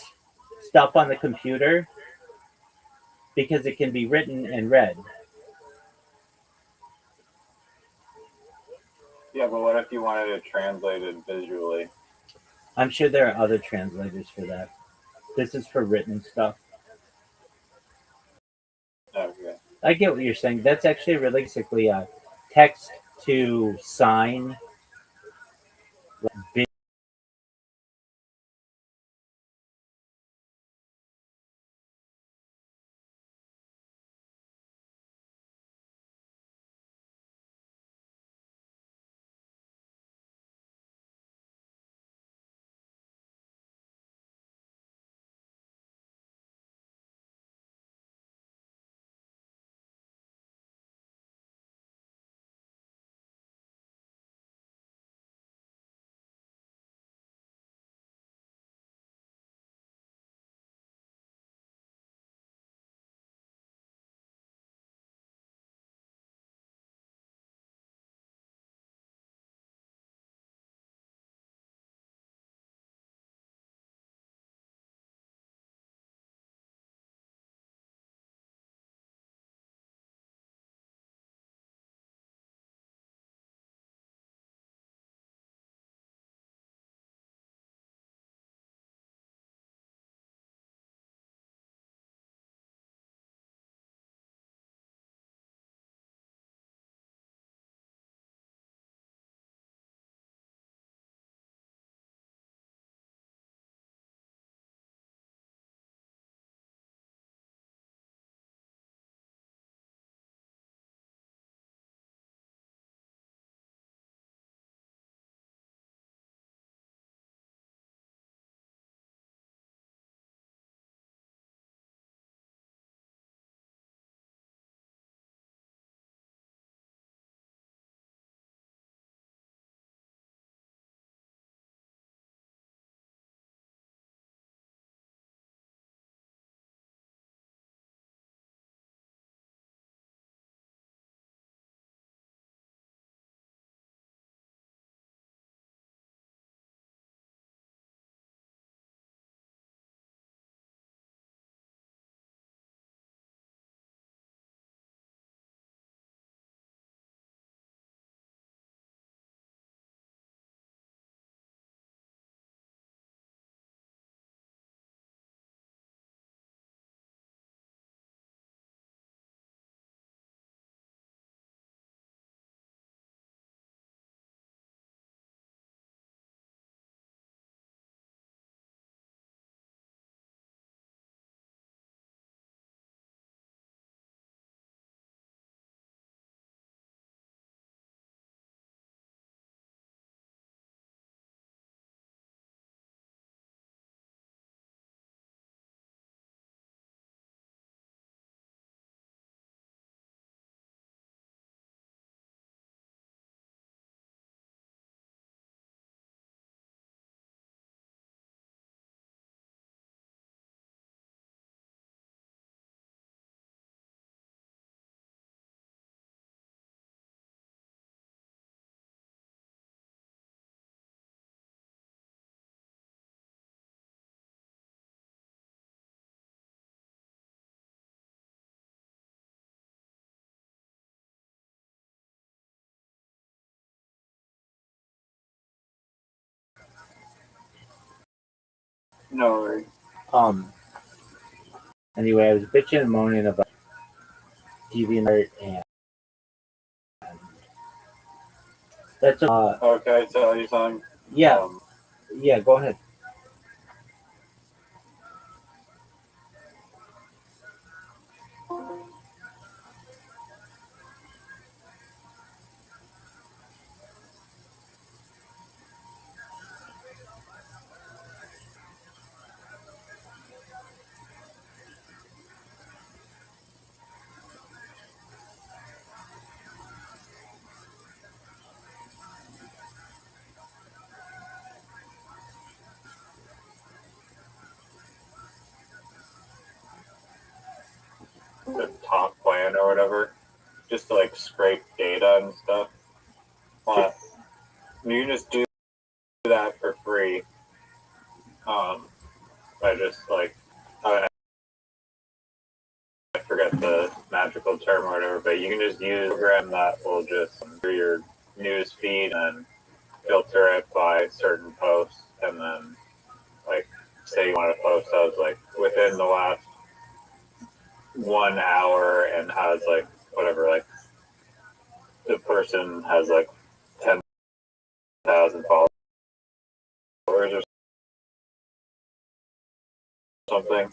stuff on the computer because it can be written and read. Yeah, but what if you wanted it translated visually? I'm sure there are other translators for that. This is for written stuff. Okay. I get what you're saying. That's actually really basically a text to sign No worries. Anyway, I was bitching and moaning about DeviantArt, and that's Okay, tell you something. yeah, yeah. Go ahead. The top plan or whatever, just to like scrape data and stuff. But you can just do that for free. By just like I forget the magical term or whatever, but you can just use a program that will just do your news feed and filter it by certain posts, and then like say you want to post those like within the last 1 hour and has like whatever, like the person has like 10,000 followers or something.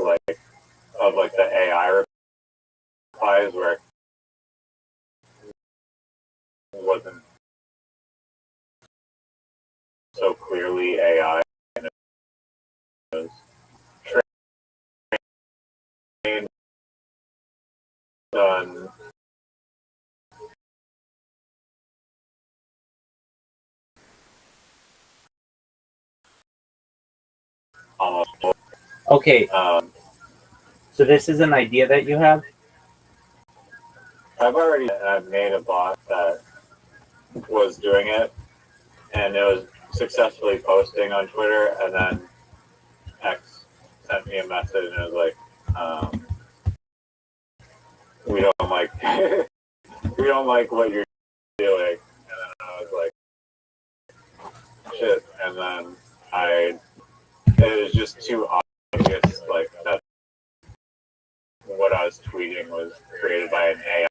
Like of like the AI replies where it wasn't so clearly AI and it was trained on almost. Okay, so this is an idea that you have. I've already made a bot that was doing it, and it was successfully posting on Twitter, and then X sent me a message and it was like, we don't like we don't like what you're doing, and then I was like, shit, and then it was just too obvious, like that what I was tweeting was created by an AI.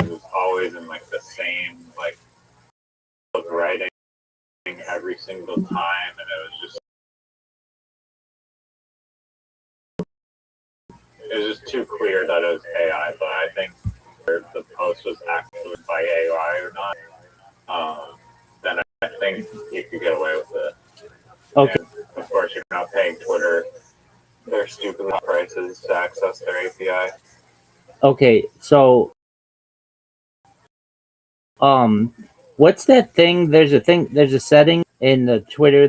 It was always in like the same like writing every single time, and it was just too clear that it was AI. But I think if the post was actually by AI or not, then I think you could get away with it. Okay. And of course, you're not paying Twitter their stupid prices to access their API. Okay, so what's that thing? There's a setting in the Twitter